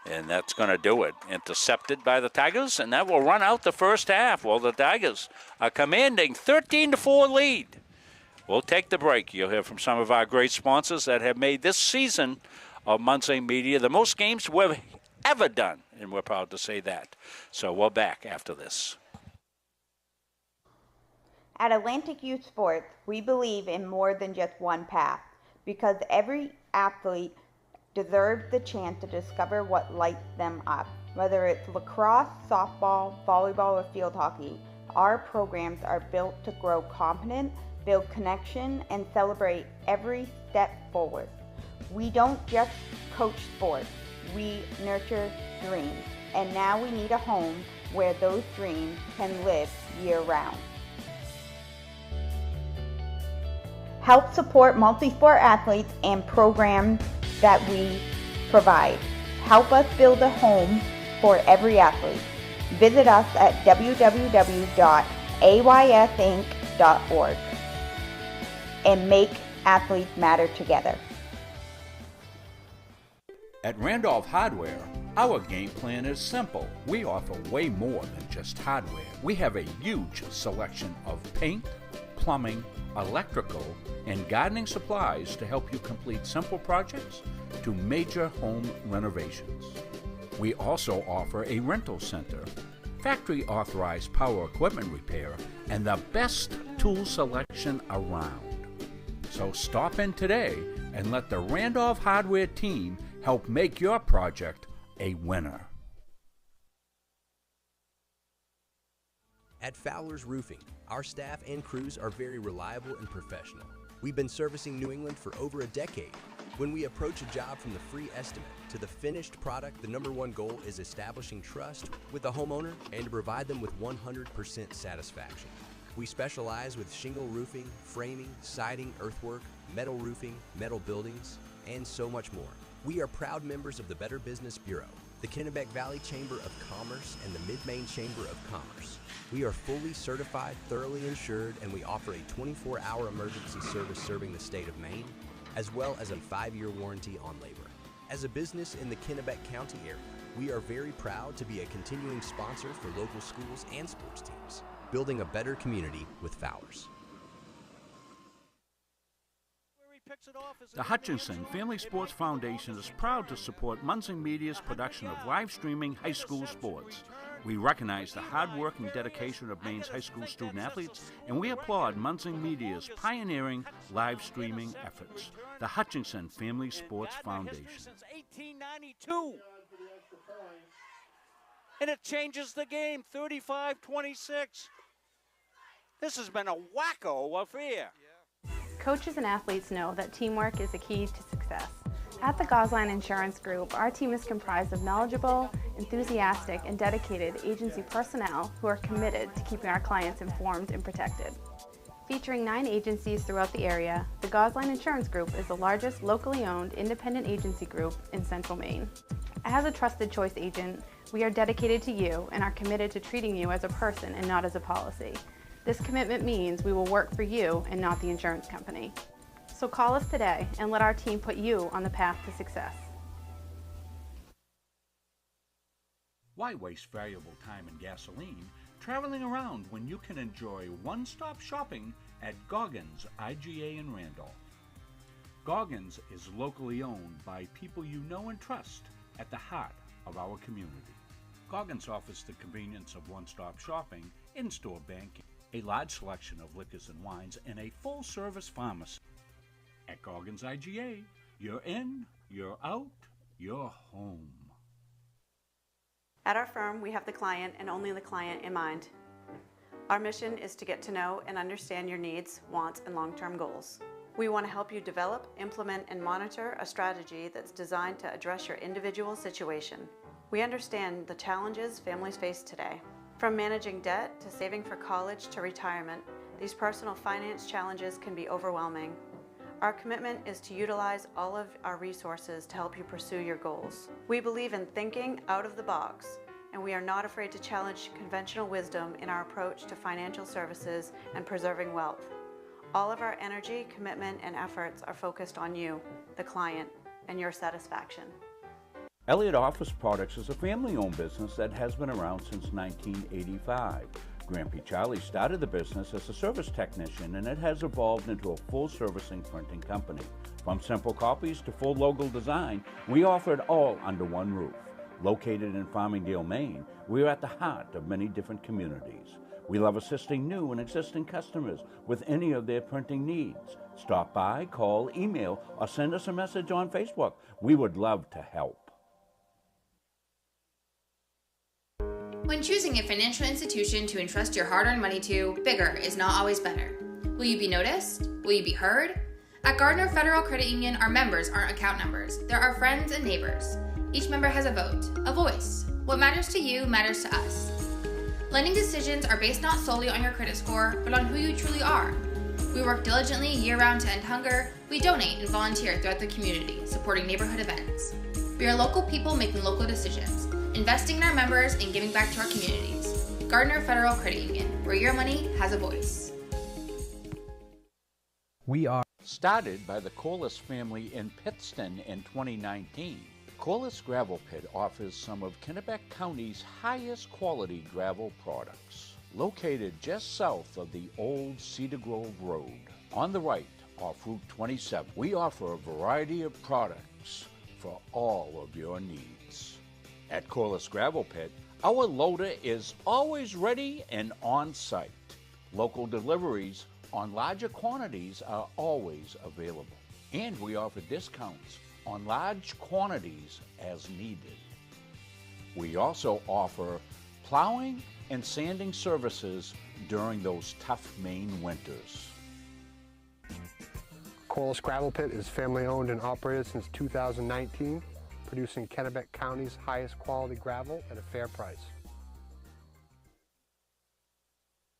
And that's going to do it. Intercepted by the Tigers, and that will run out the first half. Well, the Tigers are commanding 13-4 lead. We'll take the break. You'll hear from some of our great sponsors that have made this season of Muncie Media the most games we've ever done, and we're proud to say that. So we're back after this. At Atlantic Youth Sports, we believe in more than just one path, because every athlete deserves the chance to discover what lights them up. Whether it's lacrosse, softball, volleyball, or field hockey, our programs are built to grow confidence, build connection, and celebrate every step forward. We don't just coach sports, we nurture dreams, and now we need a home where those dreams can live year-round. Help support multi-sport athletes and programs that we provide. Help us build a home for every athlete. Visit us at www.aysinc.org and make athletes matter together. At Randolph Hardware, our game plan is simple. We offer way more than just hardware. We have a huge selection of paint, plumbing, electrical, and gardening supplies to help you complete simple projects to major home renovations. We also offer a rental center, factory authorized power equipment repair, and the best tool selection around. So stop in today and let the Randolph Hardware team help make your project a winner. At Fowler's Roofing, our staff and crews are very reliable and professional. We've been servicing New England for over a decade. When we approach a job from the free estimate to the finished product, the #1 goal is establishing trust with the homeowner and to provide them with 100% satisfaction. We specialize with shingle roofing, framing, siding, earthwork, metal roofing, metal buildings, and so much more. We are proud members of the Better Business Bureau, the Kennebec Valley Chamber of Commerce, and the Mid-Maine Chamber of Commerce. We are fully certified, thoroughly insured, and we offer a 24-hour emergency service serving the state of Maine, as well as a 5-year warranty on labor. As a business in the Kennebec County area, we are very proud to be a continuing sponsor for local schools and sports teams, building a better community with Fowler's. Where we picked The Hutchinson Family Sports Foundation is proud to support Munson Media's production of live streaming high school sports. We recognize the hard work and dedication of Maine's high school student athletes, and we applaud Munson Media's pioneering live streaming efforts. The Hutchinson Family Sports Foundation. Since 1892. And it changes the game, 35-26. This has been a wacko affair. Coaches and athletes know that teamwork is the key to success. At the Gosline Insurance Group, our team is comprised of knowledgeable, enthusiastic, and dedicated agency personnel who are committed to keeping our clients informed and protected. Featuring 9 agencies throughout the area, the Gosline Insurance Group is the largest locally owned independent agency group in Central Maine. As a trusted choice agent, we are dedicated to you and are committed to treating you as a person and not as a policy. This commitment means we will work for you and not the insurance company. So call us today and let our team put you on the path to success. Why waste valuable time and gasoline traveling around when you can enjoy one-stop shopping at Goggins IGA in Randolph? Goggins is locally owned by people you know and trust at the heart of our community. Goggins offers the convenience of one-stop shopping, in-store banking, a large selection of liquors and wines, and a full-service pharmacy. At Goggins IGA, you're in, you're out, you're home. At our firm, we have the client and only the client in mind. Our mission is to get to know and understand your needs, wants, and long-term goals. We want to help you develop, implement, and monitor a strategy that's designed to address your individual situation. We understand the challenges families face today. From managing debt to saving for college to retirement, these personal finance challenges can be overwhelming. Our commitment is to utilize all of our resources to help you pursue your goals. We believe in thinking out of the box, and we are not afraid to challenge conventional wisdom in our approach to financial services and preserving wealth. All of our energy, commitment, and efforts are focused on you, the client, and your satisfaction. Elliott Office Products is a family-owned business that has been around since 1985. Grampy Charlie started the business as a service technician, and it has evolved into a full-servicing printing company. From simple copies to full logo design, we offer it all under one roof. Located in Farmingdale, Maine, we are at the heart of many different communities. We love assisting new and existing customers with any of their printing needs. Stop by, call, email, or send us a message on Facebook. We would love to help. When choosing a financial institution to entrust your hard-earned money to, bigger is not always better. Will you be noticed? Will you be heard? At Gardiner Federal Credit Union, our members aren't account numbers. They're our friends and neighbors. Each member has a vote, a voice. What matters to you matters to us. Lending decisions are based not solely on your credit score, but on who you truly are. We work diligently year-round to end hunger. We donate and volunteer throughout the community, supporting neighborhood events. We are local people making local decisions, investing in our members and giving back to our communities. Gardiner Federal Credit Union, where your money has a voice. We are started by the Corliss family in Pittston in 2019. Corliss Gravel Pit offers some of Kennebec County's highest quality gravel products. Located just south of the old Cedar Grove Road, on the right off Route 27, we offer a variety of products for all of your needs. At Corliss Gravel Pit, our loader is always ready and on site. Local deliveries on larger quantities are always available. And we offer discounts on large quantities as needed. We also offer plowing and sanding services during those tough Maine winters. Corliss Gravel Pit is family owned and operated since 2019, producing Kennebec County's highest quality gravel at a fair price.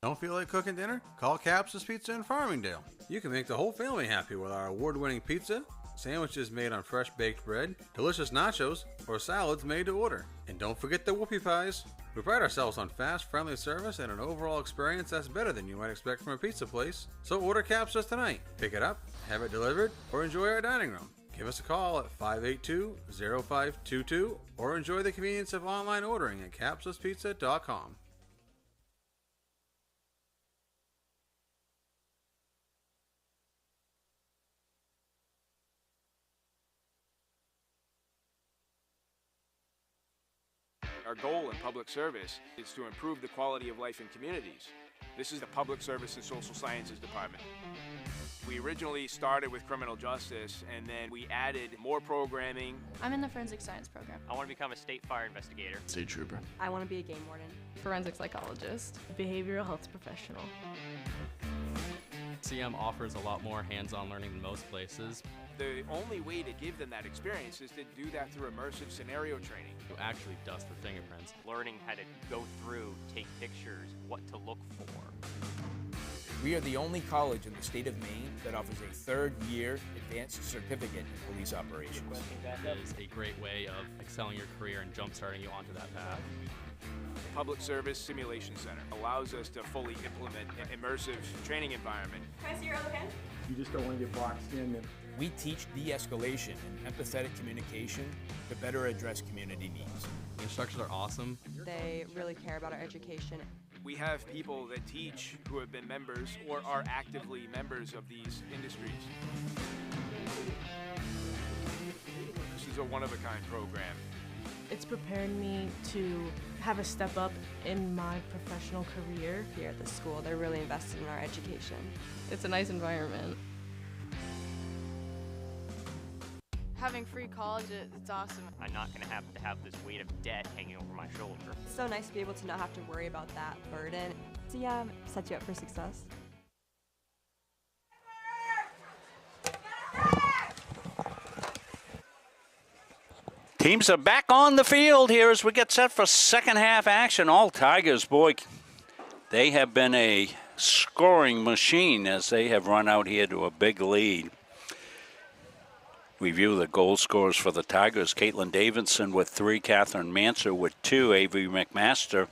Don't feel like cooking dinner? Call Capsa's Pizza in Farmingdale. You can make the whole family happy with our award-winning pizza, sandwiches made on fresh baked bread, delicious nachos, or salads made to order. And don't forget the whoopie pies. We pride ourselves on fast, friendly service and an overall experience that's better than you might expect from a pizza place. So order Capsa's tonight. Pick it up, have it delivered, or enjoy our dining room. Give us a call at 582-0522 or enjoy the convenience of online ordering at capsaspizza.com. Our goal in public service is to improve the quality of life in communities. This is the Public Service and Social Sciences Department. We originally started with criminal justice, and then we added more programming. I'm in the forensic science program. I want to become a state fire investigator. State trooper. I want to be a game warden. Forensic psychologist. Behavioral health professional. CM offers a lot more hands-on learning than most places. The only way to give them that experience is to do that through immersive scenario training. You actually dust the fingerprints. Learning how to go through, take pictures, what to look for. We are the only college in the state of Maine that offers a third-year advanced certificate in police operations. That is a great way of excelling your career and jump-starting you onto that path. Public Service Simulation Center allows us to fully implement an immersive training environment. Can I see your other hand? You just don't want to get boxed in. We teach de-escalation and empathetic communication to better address community needs. The instructors are awesome. They really care about our education. We have people that teach who have been members or are actively members of these industries. This is a one-of-a-kind program. It's prepared me to have a step up in my professional career. Here at the school, they're really invested in our education. It's a nice environment. Having free college, it's awesome. I'm not going to have this weight of debt hanging over my shoulder. It's so nice to be able to not have to worry about that burden. So yeah, set you up for success. Teams are back on the field here as we get set for second half action. All Tigers, boy, they have been a scoring machine as they have run out here to a big lead. We view the goal scorers for the Tigers. Caitlin Davidson with 3, Catherine Manser with 2, Avery McMaster.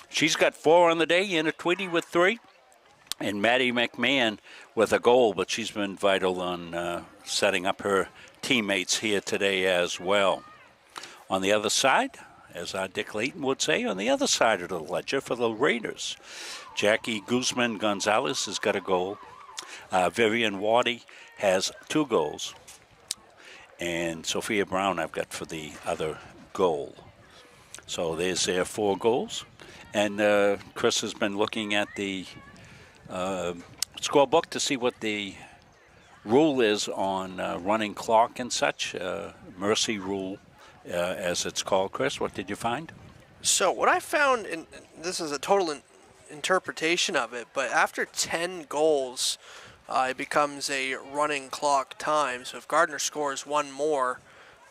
She's got 4 on the day, Anna Tweedy with 3, and Maddie McMahon with a goal, but she's been vital on setting up her teammates here today as well. On the other side, as our Dick Layton would say, on the other side of the ledger for the Raiders, Jackie Guzman Gonzalez has got a goal. Vivian Waddy has 2 goals. And Sophia Brown I've got for the other goal. So there's their 4 goals. And Chris has been looking at the scorebook to see what the rule is on running clock and such, mercy rule as it's called. Chris, what did you find? So what I found, and this is a total interpretation of it, but after 10 goals, it becomes a running clock time. So if Gardiner scores 1 more,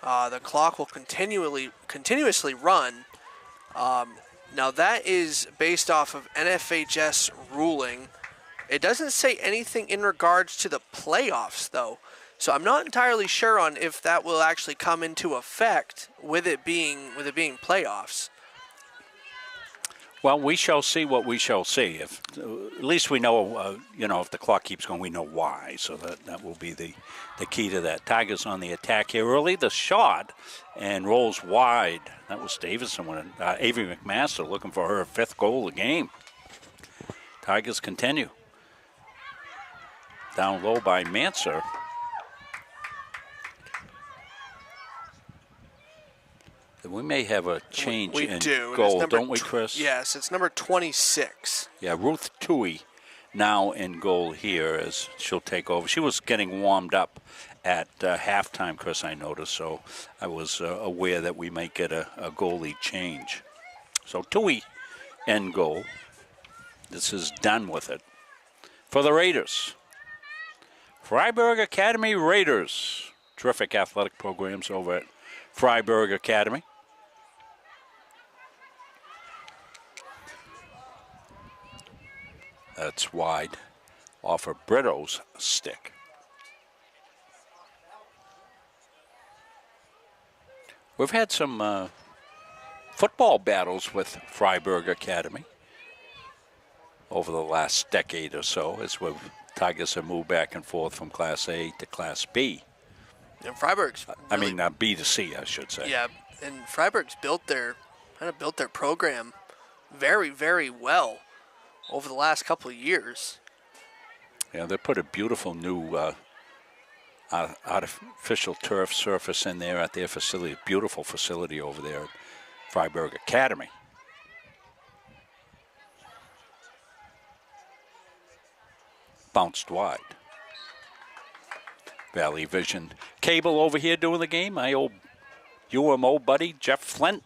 the clock will continuously run. Now that is based off of NFHS ruling. It doesn't say anything in regards to the playoffs, though. So I'm not entirely sure on if that will actually come into effect with it being playoffs. Well, we shall see what we shall see. If at least we know, if the clock keeps going, we know why. So that will be the key to that. Tigers on the attack here early. The shot and rolls wide. That was Davidson when Avery McMaster looking for her 5th goal of the game. Tigers continue. Down low by Manser. We may have a change in goal, don't we, Chris? Yes, it's number 26. Yeah, Ruth Toohey now in goal here as she'll take over. She was getting warmed up at halftime, Chris, I noticed, so I was aware that we might get a goalie change. So Toohey in goal. This is done with it. For the Raiders, Fryeburg Academy Raiders. Terrific athletic programs over at Fryeburg Academy. That's wide off of Brito's stick. We've had some football battles with Fryeburg Academy over the last decade or so as Tigers have moved back and forth from Class A to Class B. And Fryeburg's B to C, I should say. Yeah, and Fryeburg's built their program very, very well over the last couple of years. Yeah, they put a beautiful new artificial turf surface in there at their facility. Beautiful facility over there Fryeburg Academy. Bounced wide. Valley Vision Cable over here doing the game. My old UMO buddy, Jeff Flint.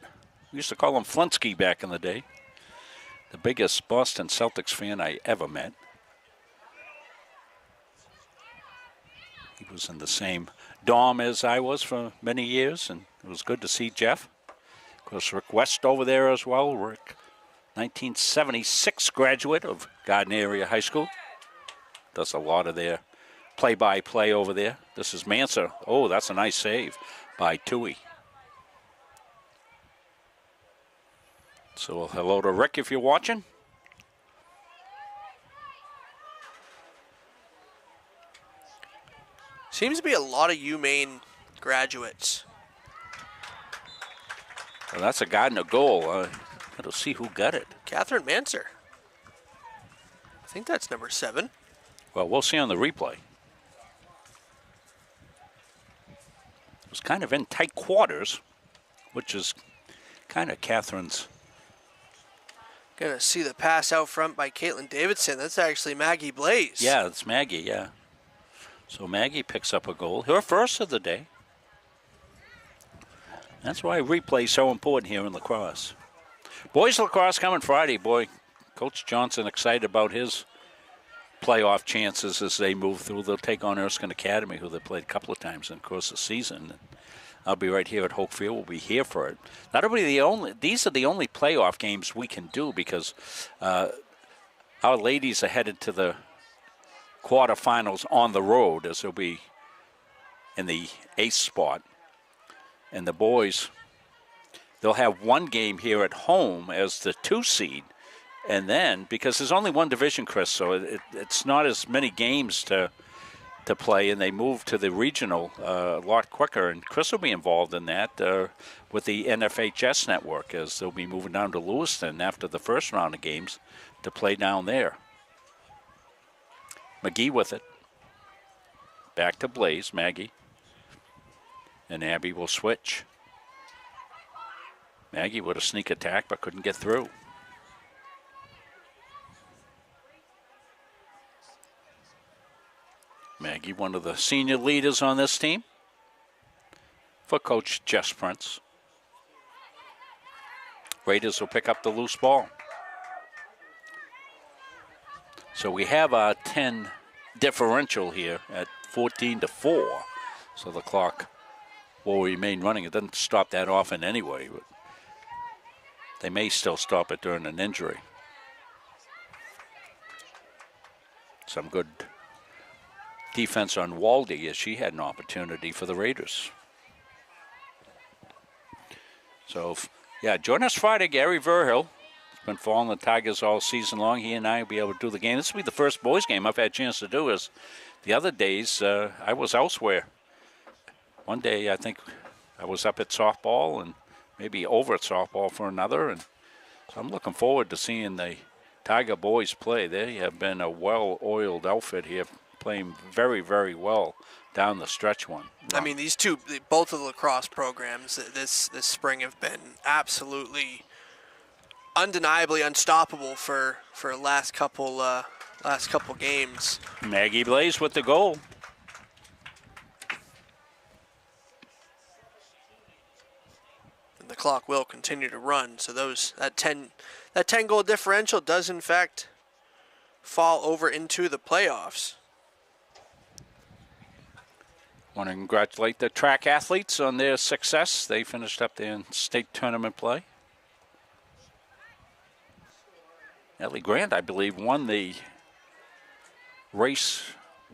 We used to call him Flintsky back in the day. The biggest Boston Celtics fan I ever met. He was in the same dorm as I was for many years, and it was good to see Jeff. Of course, Rick West over there as well. Rick, 1976 graduate of Gardiner Area High School. Does a lot of their play-by-play over there. This is Manser. Oh, that's a nice save by Tui. So hello to Rick if you're watching. Seems to be a lot of UMaine graduates. Well, that's a Gardiner goal. Got to see who got it. Catherine Manser. I think that's number 7. Well, we'll see on the replay. It was kind of in tight quarters, which is kind of Catherine's. Gonna see the pass out front by Caitlin Davidson. That's actually Maggie Blaze. Yeah, it's Maggie, yeah. So Maggie picks up a goal. Her first of the day. That's why replay is so important here in lacrosse. Boys lacrosse coming Friday. Boy, Coach Johnson excited about his playoff chances as they move through. They'll take on Erskine Academy, who they played a couple of times in the course of the season. I'll be right here at Hope Field. We'll be here for it. That'll be the only. These are the only playoff games we can do because our ladies are headed to the quarterfinals on the road, as they'll be in the 8th spot, and the boys, they'll have one game here at home as the 2 seed. And then, because there's only one division, Chris, so it's not as many games to play, and they move to the regional a lot quicker. And Chris will be involved in that with the NFHS network, as they'll be moving down to Lewiston after the first round of games to play down there. McGee with it. Back to Blaze, Maggie. And Abby will switch. Maggie with a sneak attack, but couldn't get through. Maggie, one of the senior leaders on this team for Coach Jess Prince. Raiders will pick up the loose ball. So we have a 10 differential here at 14-4. So the clock will remain running. It doesn't stop that often anyway, but they may still stop it during an injury. Some good defense on Waldy as she had an opportunity for the Raiders. So, yeah, join us Friday, Gary Verhill. He's been following the Tigers all season long. He and I will be able to do the game. This will be the first boys game I've had a chance to do. As the other days, I was elsewhere. One day, I think I was up at softball and maybe over at softball for another. And so I'm looking forward to seeing the Tiger boys play. They have been a well-oiled outfit here, playing very, very well down the stretch one. I mean, these two, both of the lacrosse programs this spring have been absolutely, undeniably unstoppable for last couple games. Maggie Blaze with the goal. And the clock will continue to run, so that 10 goal differential does in fact fall over into the playoffs. Want to congratulate the track athletes on their success. They finished up their state tournament play. Ellie Grant, I believe, won the race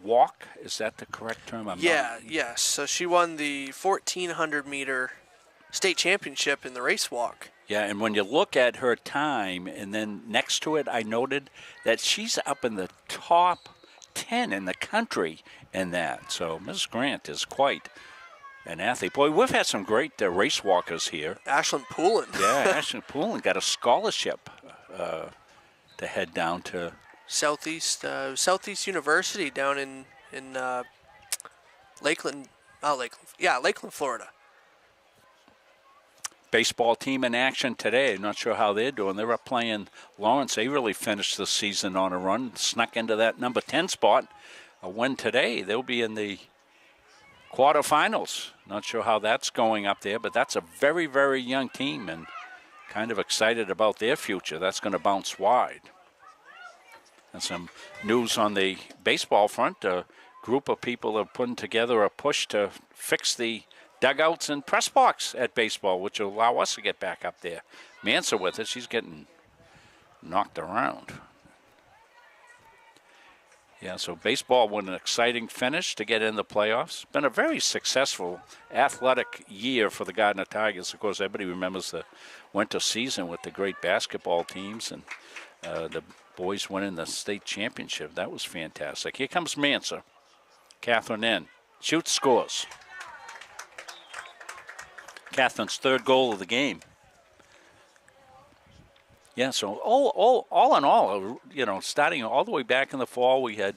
walk. Is that the correct term? Yes. So she won the 1,400-meter state championship in the race walk. Yeah, and when you look at her time, and then next to it, I noted that she's up in the top 10 in the country in that. So Ms. Grant is quite an athlete. Boy, we've had some great race walkers here. Ashlyn Poulin. Yeah, Ashlyn Poulin got a scholarship to head down to Southeast University down in Lakeland, Lakeland, Florida. baseball team in action today. Not sure how they're doing. They're up playing Lawrence. They really finished the season on a run, snuck into that number 10 spot. A win today, they'll be in the quarterfinals. Not sure how that's going up there, but that's a very, very young team and kind of excited about their future. That's going to bounce wide. And some news on the baseball front. A group of people are putting together a push to fix the dugouts and press box at baseball, which will allow us to get back up there. Mansa with it. She's getting knocked around. Yeah, so baseball with an exciting finish to get in the playoffs. Been a very successful athletic year for the Gardiner Tigers. Of course, everybody remembers the winter season with the great basketball teams and the boys winning the state championship. That was fantastic. Here comes Mansa. Catherine in. Shoots, scores. Catherine's third goal of the game. Yeah, so all in all, you know, starting all the way back in the fall, we had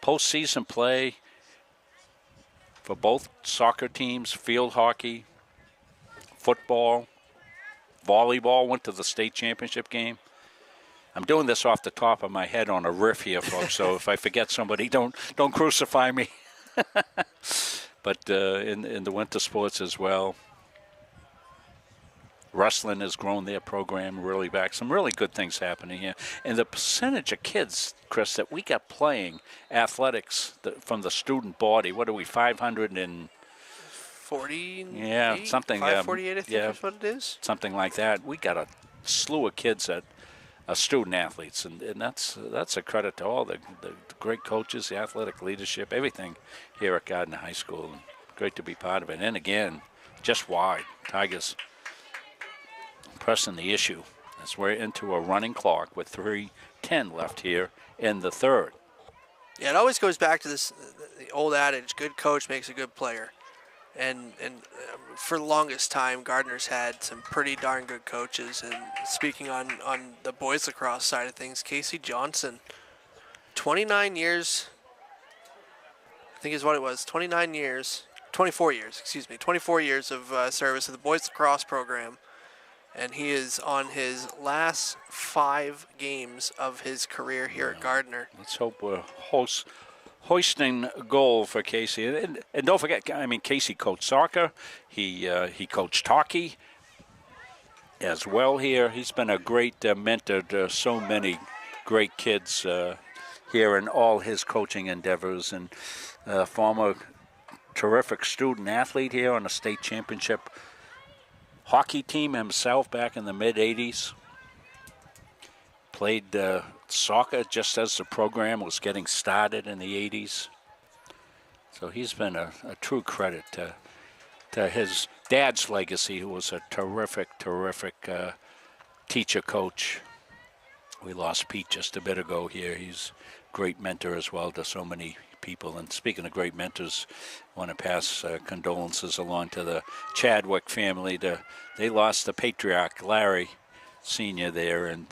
postseason play for both soccer teams, field hockey, football, volleyball, went to the state championship game. I'm doing this off the top of my head on a riff here, folks, so if I forget somebody, don't crucify me. But in the winter sports as well. Wrestling has grown their program really back. Some really good things happening here. And the percentage of kids, Chris, that we got playing athletics from the student body, what are we, 540? Yeah, something. 548, I think is what it is. Something like that. We got a slew of kids that are student athletes, and that's a credit to all the great coaches, the athletic leadership, everything here at Gardiner High School. And great to be part of it. And again, just wide. Tigers pressing the issue as we're into a running clock with 3:10 left here in the third. Yeah, it always goes back to this the old adage: good coach makes a good player. And for the longest time, Gardiner's had some pretty darn good coaches. And speaking on the boys lacrosse side of things, Casey Johnson, 29 years, I think is what it was, 24 years of service of the boys lacrosse program. And he is on his last 5 games of his career here at Gardiner. Let's hope we're hoisting a goal for Casey. And don't forget, I mean, Casey coached soccer. He coached hockey as well here. He's been a great mentor to so many great kids here in all his coaching endeavors. And former terrific student athlete here on a state championship hockey team himself back in the mid-'80s. Played soccer just as the program was getting started in the 80s. So he's been a true credit to his dad's legacy, who was a terrific teacher coach. We lost Pete just a bit ago here. He's a great mentor as well to so many people. And speaking of great mentors, I want to pass condolences along to the Chadwick family. They lost the patriarch, Larry Sr. there, and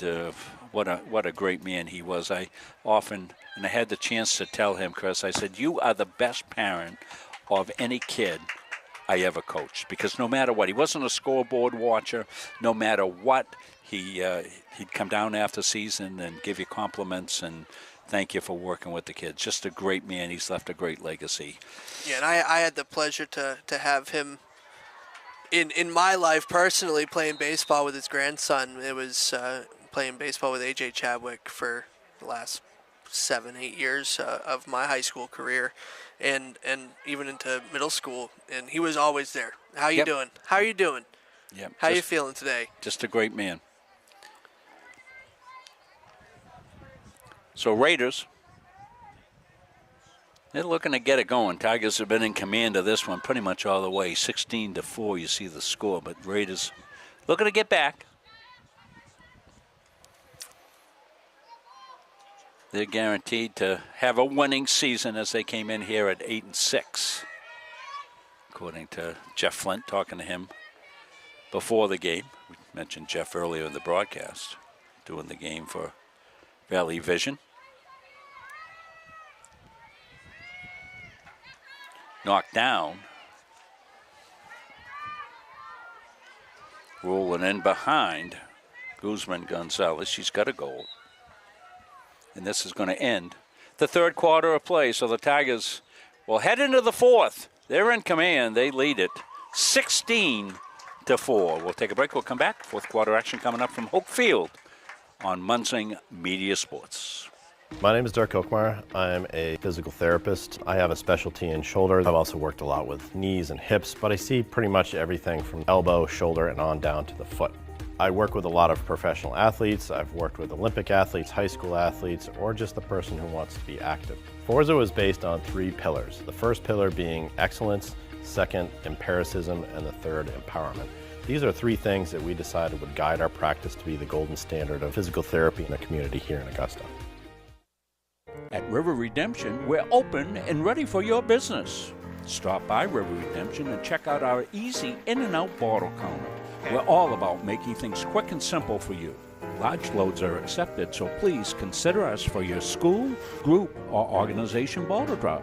what a great man he was. I had the chance to tell him, Chris, I said, you are the best parent of any kid I ever coached, because no matter what, he wasn't a scoreboard watcher. No matter what, he'd come down after season and give you compliments and thank you for working with the kids. Just a great man. He's left a great legacy. Yeah, and I had the pleasure to have him in my life personally playing baseball with his grandson. It was playing baseball with A.J. Chadwick for the last 7-8 years of my high school career, and even into middle school. And he was always there. How you doing? How are you doing? Yep. How you feeling today? Just a great man. So Raiders, they're looking to get it going. Tigers have been in command of this one pretty much all the way. 16-4, you see the score. But Raiders looking to get back. They're guaranteed to have a winning season as they came in here at 8-6. According to Jeff Flint, talking to him before the game. We mentioned Jeff earlier in the broadcast, doing the game for Valley Vision. Knocked down. rolling in behind Guzman Gonzalez. She's got a goal. And this is going to end the third quarter of play. So the Tigers will head into the fourth. They're in command. They lead it 16-4. We'll take a break. We'll come back. Fourth quarter action coming up from Hope Field on Munzing Media Sports. My name is Dirk Kokmar. I'm a physical therapist. I have a specialty in shoulders. I've also worked a lot with knees and hips, but I see pretty much everything from elbow, shoulder, and on down to the foot. I work with a lot of professional athletes. I've worked with Olympic athletes, high school athletes, or just the person who wants to be active. Forza was based on 3 pillars. The first pillar being excellence, second, empiricism, and the third, empowerment. These are 3 things that we decided would guide our practice to be the golden standard of physical therapy in the community here in Augusta. At River Redemption, we're open and ready for your business. Stop by River Redemption and check out our easy in and out bottle counter. We're all about making things quick and simple for you. Large loads are accepted, so please consider us for your school, group, or organization bottle drop.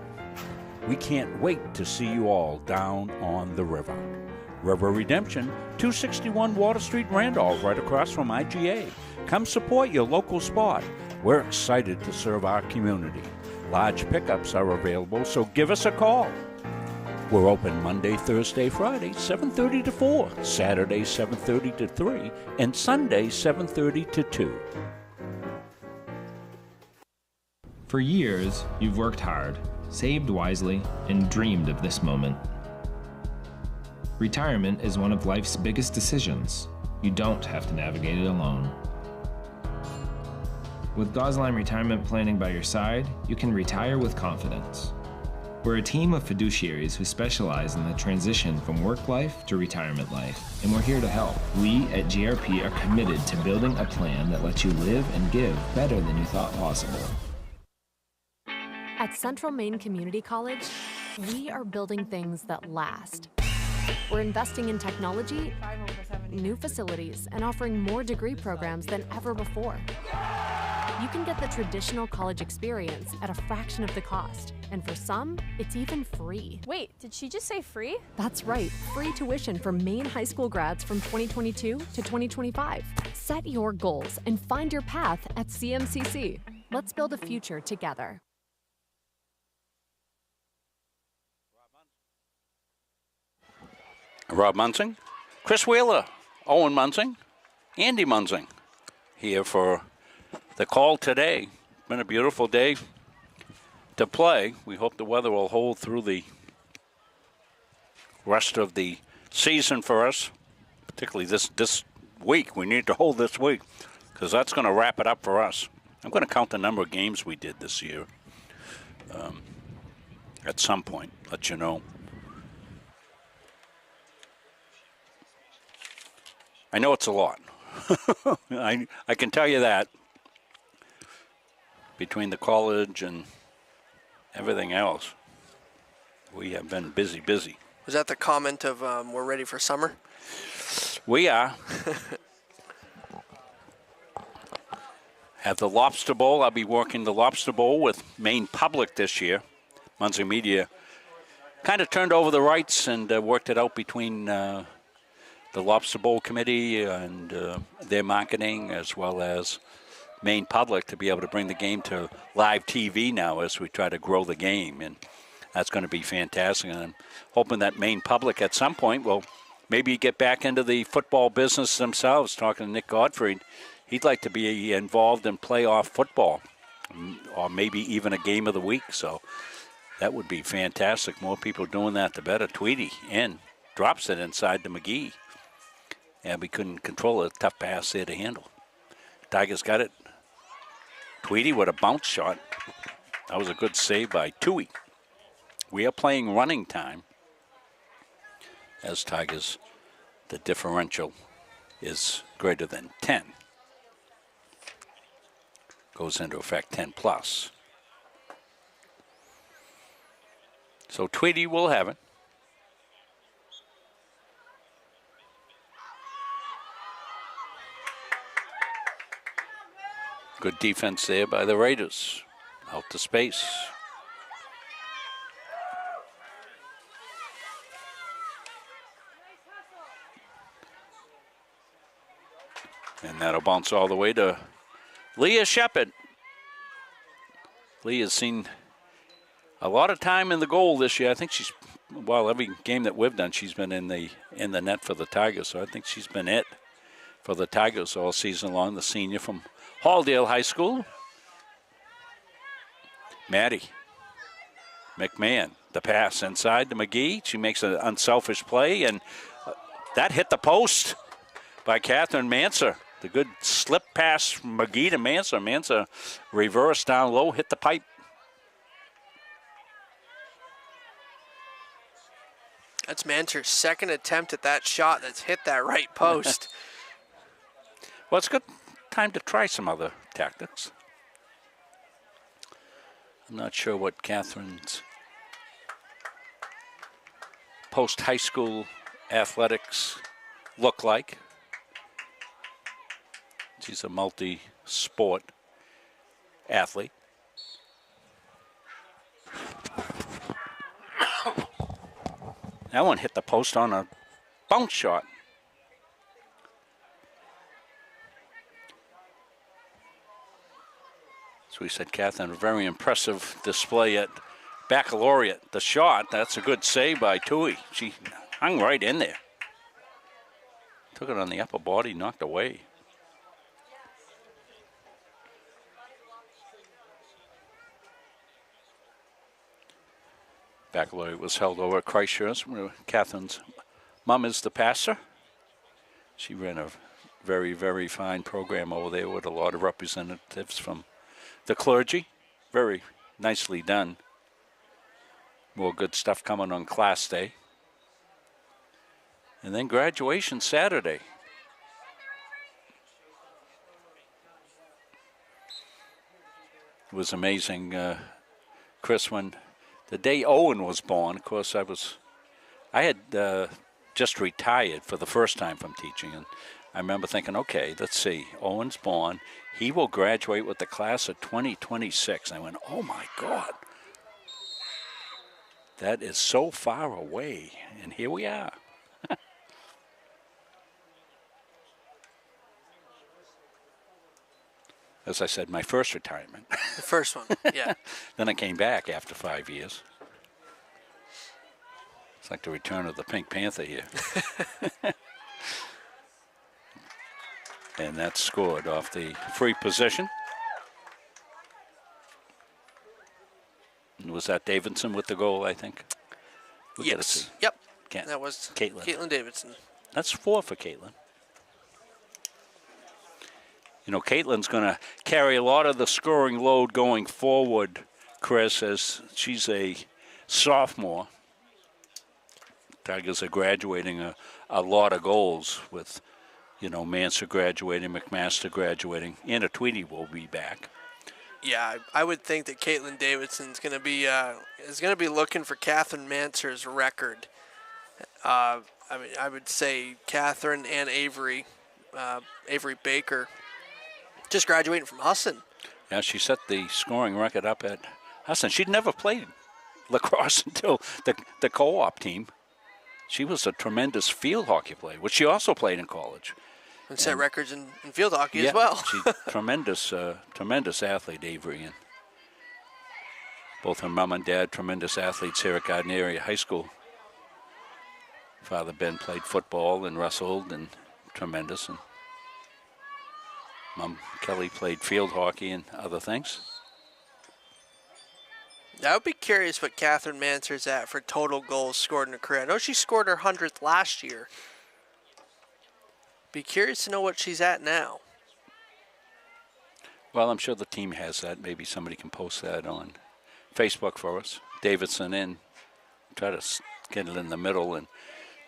We can't wait to see you all down on the river. River Redemption, 261 Water Street, Randolph, right across from IGA. Come support your local spot. We're excited to serve our community. Large pickups are available, so give us a call. We're open Monday, Thursday, Friday, 7:30 to 4, Saturday, 7:30 to 3, and Sunday, 7:30 to 2. For years, you've worked hard, saved wisely, and dreamed of this moment. Retirement is one of life's biggest decisions. You don't have to navigate it alone. With Gosline Retirement Planning by your side, you can retire with confidence. We're a team of fiduciaries who specialize in the transition from work life to retirement life, and we're here to help. We at GRP are committed to building a plan that lets you live and give better than you thought possible. At Central Maine Community College, we are building things that last. We're investing in technology, new facilities, and offering more degree programs than ever before. You can get the traditional college experience at a fraction of the cost, and for some, it's even free. Wait, did she just say free? That's right, free tuition for Maine high school grads from 2022 to 2025. Set your goals and find your path at CMCC. Let's build a future together. Rob Munzing, Chris Wheeler, Owen Munzing, Andy Munzing here for the call today. Been a beautiful day to play. We hope the weather will hold through the rest of the season for us, particularly this week. We need to hold this week because that's going to wrap it up for us. I'm going to count the number of games we did this year at some point, let you know. I know it's a lot. I can tell you that. Between the college and everything else, we have been busy. Was that the comment of we're ready for summer? We are. Have the Lobster Bowl. I'll be working the Lobster Bowl with Maine Public this year. Munzing Media kind of turned over the rights and worked it out between the Lobster Bowl committee and their marketing, as well as Maine Public, to be able to bring the game to live TV now as we try to grow the game. And that's going to be fantastic. And I'm hoping that Maine Public at some point will maybe get back into the football business themselves. Talking to Nick Godfrey, he'd like to be involved in playoff football, or maybe even a game of the week. So that would be fantastic. More people doing that, the better. Tweedy in, drops it inside to McGee. And we couldn't control it. Tough pass there to handle. Tigers got it. Tweedy with a bounce shot. That was a good save by Tui. We are playing running time. As Tigers, the differential is greater than 10. Goes into effect 10 plus. So Tweedy will have it. Good defense there by the Raiders. Out to space. That'll bounce all the way to Leah Shepard. Leah's seen a lot of time in the goal this year. I think she's, well, every game that we've done, she's been in the net for the Tigers. So I think she's been it for the Tigers all season long. The senior from Halldale High School. Maddie McMahon, the pass inside to McGee. She makes an unselfish play, and that hit the post by Catherine Manser. The good slip pass from McGee to Manser. Manser reversed down low, hit the pipe. That's Manser's second attempt at that shot that's hit that right post. Well, it's a good time to try some other tactics. I'm not sure what Catherine's post-high school athletics look like. She's a multi-sport athlete. That one hit the post on a bounce shot. So we said, Catherine, a very impressive display at Baccalaureate. The shot, that's a good save by Tui. She hung right in there. Took it on the upper body, knocked away. Baccalaureate was held over at Christchurch, where Catherine's mom is the pastor. She ran a very, very fine program over there with a lot of representatives from the clergy. Very nicely done. More good stuff coming on class day. And then graduation Saturday. It was amazing, Chris, when the day Owen was born. Of course, I had just retired for the first time from teaching, and I remember thinking, okay, let's see, Owen's born. He will graduate with the class of 2026. I went, oh my God. That is so far away, and here we are. As I said, my first retirement. The first one, yeah. Then I came back after 5 years. It's like the return of the Pink Panther here. And that's scored off the free position. And was that Davidson with the goal, I think? Yes. Yep. That was Caitlin Davidson. That's 4 for Caitlin. You know, Caitlin's going to carry a lot of the scoring load going forward, Chris, as she's a sophomore. Tigers are graduating a lot of goals with, you know, Manser graduating, McMaster graduating, and Tweedy will be back. Yeah, I would think that Caitlin Davidson's going to be looking for Catherine Manser's record. I mean, I would say Catherine and Avery Baker, just graduating from Husson. Yeah, she set the scoring record up at Husson. She'd never played lacrosse until the co-op team. She was a tremendous field hockey player, which she also played in college. And set records in field hockey as well. She's tremendous athlete, Avery. And both her mom and dad, tremendous athletes here at Gardiner Area High School. Father Ben played football and wrestled and tremendous. And Mom Kelly played field hockey and other things. I would be curious what Catherine Manser's at for total goals scored in her career. I know she scored her 100th last year. Be curious to know what she's at now. Well, I'm sure the team has that. Maybe somebody can post that on Facebook for us. Davidson in. Try to get it in the middle. And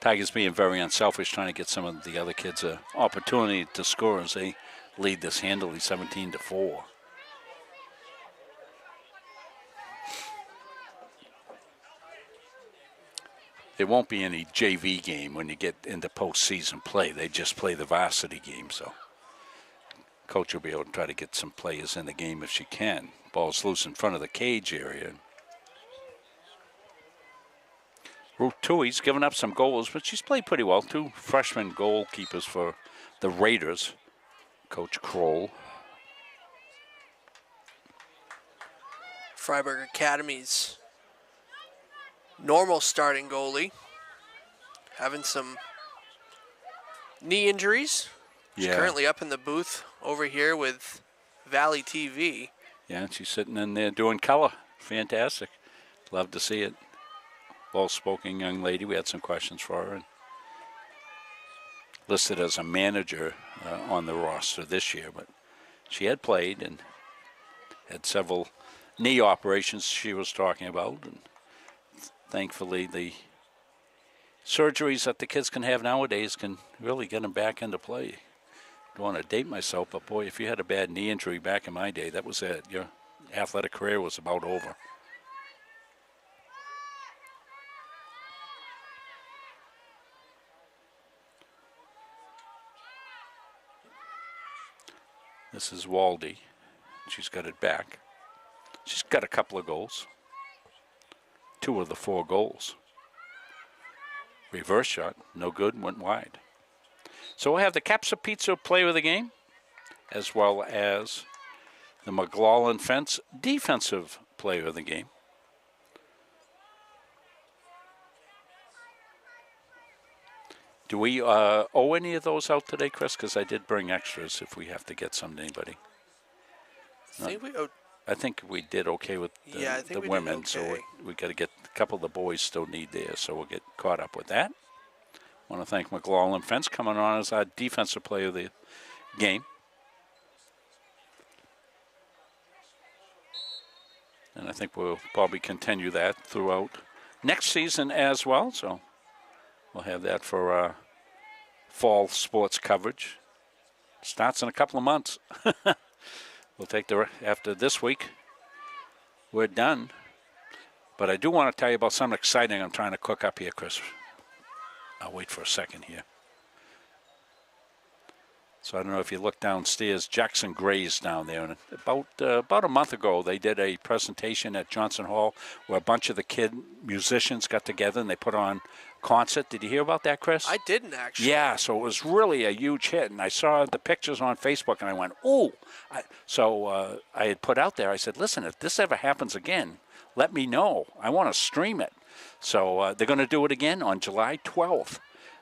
Tigers being very unselfish, trying to get some of the other kids an opportunity to score as they lead this handily 17-4. There won't be any JV game when you get into postseason play. They just play the varsity game, so coach will be able to try to get some players in the game if she can. Ball's loose in front of the cage area. Ruth Tui's given up some goals, but she's played pretty well. 2 freshman goalkeepers for the Raiders. Coach Kroll. Fryeburg Academy's normal starting goalie having some knee injuries. She's currently up in the booth over here with Valley TV. Yeah, and she's sitting in there doing color. Fantastic. Love to see it. Well-spoken young lady. We had some questions for her. And listed as a manager on the roster this year, but she had played and had several knee operations she was talking about. And thankfully, the surgeries that the kids can have nowadays can really get them back into play. Don't want to date myself, but boy, if you had a bad knee injury back in my day, that was it. Your athletic career was about over. This is Waldy. She's got it back. She's got a couple of goals. 2 of the 4 goals. Reverse shot, no good, went wide. So we'll have the Capsa Pizza player of the game, as well as the McLaughlin Fence defensive player of the game. Do we owe any of those out today, Chris? Because I did bring extras if we have to get some to anybody. I think we did okay with the women, so we got to get a couple of the boys still need theirs, so we'll get caught up with that. Want to thank McLaughlin Fence coming on as our defensive player of the game. And I think we'll probably continue that throughout next season as well, so we'll have that for our fall sports coverage. Starts in a couple of months. We'll take after this week. We're done. But I do want to tell you about something exciting I'm trying to cook up here, Chris. I'll wait for a second here. So I don't know if you look downstairs, Jackson Gray's down there. And about a month ago, they did a presentation at Johnson Hall where a bunch of the kid musicians got together and they put on a concert. Did you hear about that, Chris? I didn't, actually. Yeah, so it was really a huge hit. And I saw the pictures on Facebook and I went, ooh. So I had put out there, I said, listen, if this ever happens again, let me know. I want to stream it. So they're going to do it again on July 12th.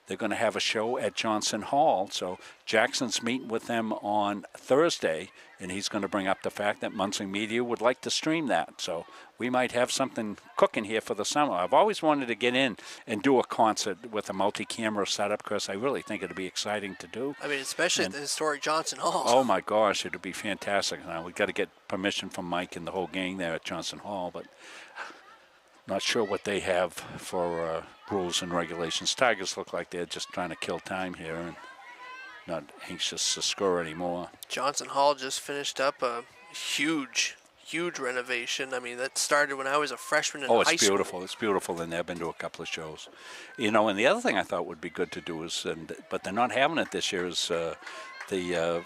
They're going to have a show at Johnson Hall. So Jackson's meeting with them on Thursday, and he's going to bring up the fact that Muncie Media would like to stream that. So we might have something cooking here for the summer. I've always wanted to get in and do a concert with a multi-camera setup because I really think it would be exciting to do. I mean, especially at the historic Johnson Hall. Oh, my gosh, it would be fantastic. Now, we've got to get permission from Mike and the whole gang there at Johnson Hall, but not sure what they have for rules and regulations. Tigers look like they're just trying to kill time here and not anxious to score anymore. Johnson Hall just finished up a huge renovation. I mean, that started when I was a freshman in high school. Oh, it's beautiful. It's beautiful, and I've been to a couple of shows. You know, and the other thing I thought would be good to do is, but they're not having it this year, is the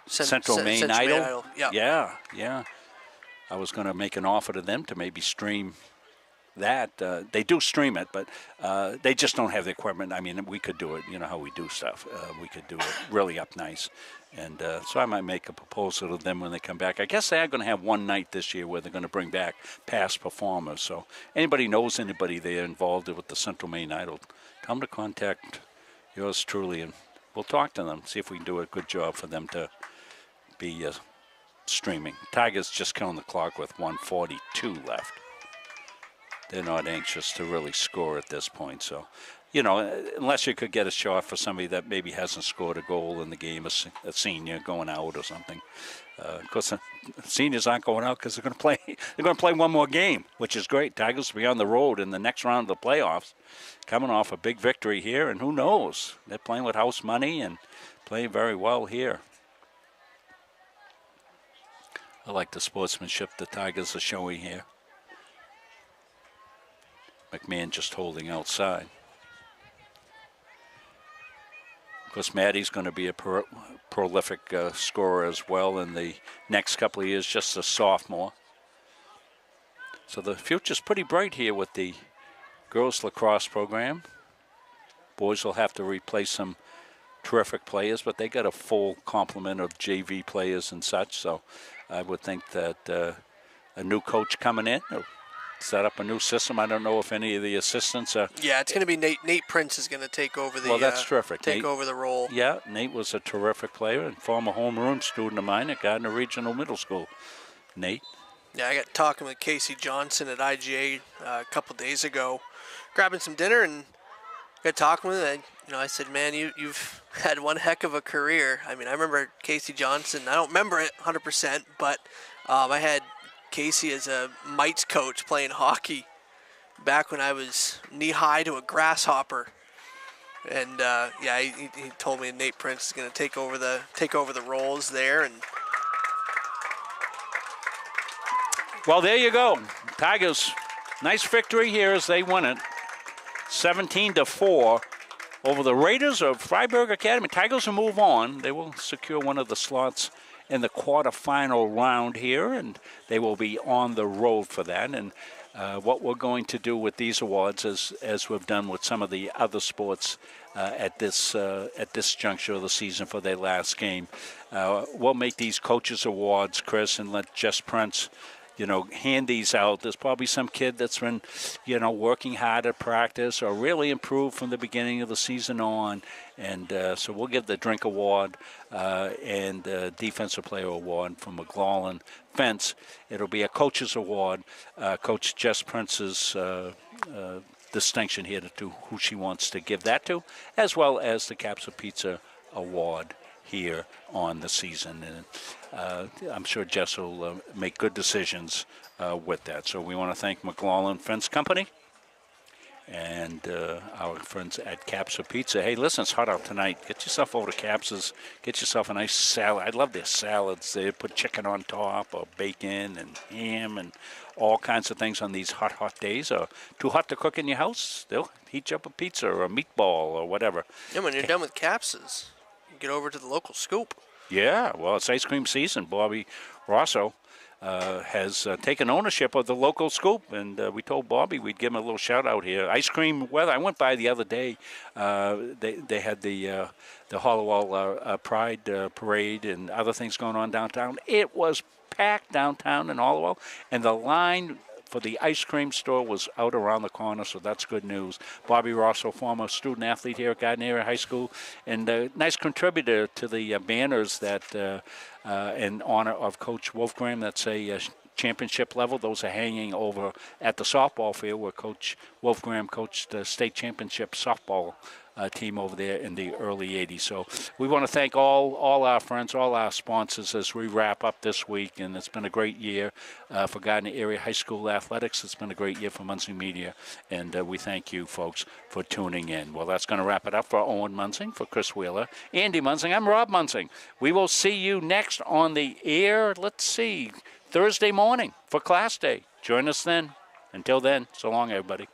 Central Maine Idol. Yeah. I was going to make an offer to them to maybe stream that. They do stream it, but they just don't have the equipment. I mean, we could do it. You know how we do stuff. We could do it really up nice. And so I might make a proposal to them when they come back. I guess they are going to have one night this year where they're going to bring back past performers. So anybody knows anybody there involved with the Central Maine Idol, come to contact yours truly, and we'll talk to them, see if we can do a good job for them to be streaming. Tigers just killing the clock with 1:42 left. They're not anxious to really score at this point. So, you know, unless you could get a shot for somebody that maybe hasn't scored a goal in the game, a senior going out or something. Of course, seniors aren't going out because they're going to play. They're going to play one more game, which is great. Tigers will be on the road in the next round of the playoffs, coming off a big victory here, and who knows? They're playing with house money and playing very well here. I like the sportsmanship the Tigers are showing here. McMahon just holding outside. Of course, Maddie's going to be a prolific scorer as well in the next couple of years, just a sophomore. So the future's pretty bright here with the girls lacrosse program. Boys will have to replace some terrific players, but they got a full complement of JV players and such. So I would think that a new coach coming in will set up a new system. I don't know if any of the assistants are. Yeah, it's going to be Nate Prince is going to take over the. Well, that's terrific. Take over the role. Yeah, Nate was a terrific player and former homeroom student of mine at Gardiner Regional Middle School. Nate. Yeah, I got talking with Casey Johnson at IGA a couple days ago, grabbing some dinner, and got talking with him. I said, man, you've had one heck of a career. I mean, I remember Casey Johnson. I don't remember it 100%, but I had Casey as a mites coach playing hockey back when I was knee-high to a grasshopper. And yeah, he told me Nate Prince is going to take over the roles there. And well, there you go. Tigers, nice victory here as they win it, 17-4 over the Raiders of Fryeburg Academy. Tigers will move on. They will secure one of the slots in the quarterfinal round here, and they will be on the road for that. And what we're going to do with these awards, as we've done with some of the other sports at this juncture of the season for their last game, we'll make these coaches awards, Chris, and let Jess Prince, hand these out. There's probably some kid that's been, working hard at practice or really improved from the beginning of the season on. And so we'll give the drink award and defensive player award from McLaughlin Fence. It'll be a coach's award. Coach Jess Prince's distinction here to who she wants to give that to, as well as the Caps of Pizza award here on the season. And I'm sure Jess will make good decisions with that. So we want to thank McLaughlin Fence Company and our friends at Caps of Pizza. Hey, listen, it's hot out tonight. Get yourself over to Caps's. Get yourself a nice salad. I love their salads. They put chicken on top or bacon and ham and all kinds of things on these hot days. Or too hot to cook in your house, they'll heat you up a pizza or a meatball or whatever. Yeah, when you're done with Caps's, you get over to the local Scoop. Yeah, well, it's ice cream season. Bobby Rosso has taken ownership of the local Scoop, and we told Bobby we'd give him a little shout-out here. Ice cream weather. I went by the other day. They had the Hollowell Pride Parade and other things going on downtown. It was packed downtown in Hollowell, and the line for the ice cream store was out around the corner, so that's good news. Bobby Rosso, former student athlete here at Gardiner High School, and a nice contributor to the banners that in honor of Coach Wolfgram. That's a championship level. Those are hanging over at the softball field where Coach Wolfgram coached the state championship softball team over there in the early 80s. So we want to thank all our friends, all our sponsors as we wrap up this week. And it's been a great year for Gardiner Area High School Athletics. It's been a great year for Muncie Media. And we thank you, folks, for tuning in. Well, that's going to wrap it up for Owen Munsing, for Chris Wheeler, Andy Munsing. I'm Rob Munsing. We will see you next on the air, Thursday morning for Class Day. Join us then. Until then, so long, everybody.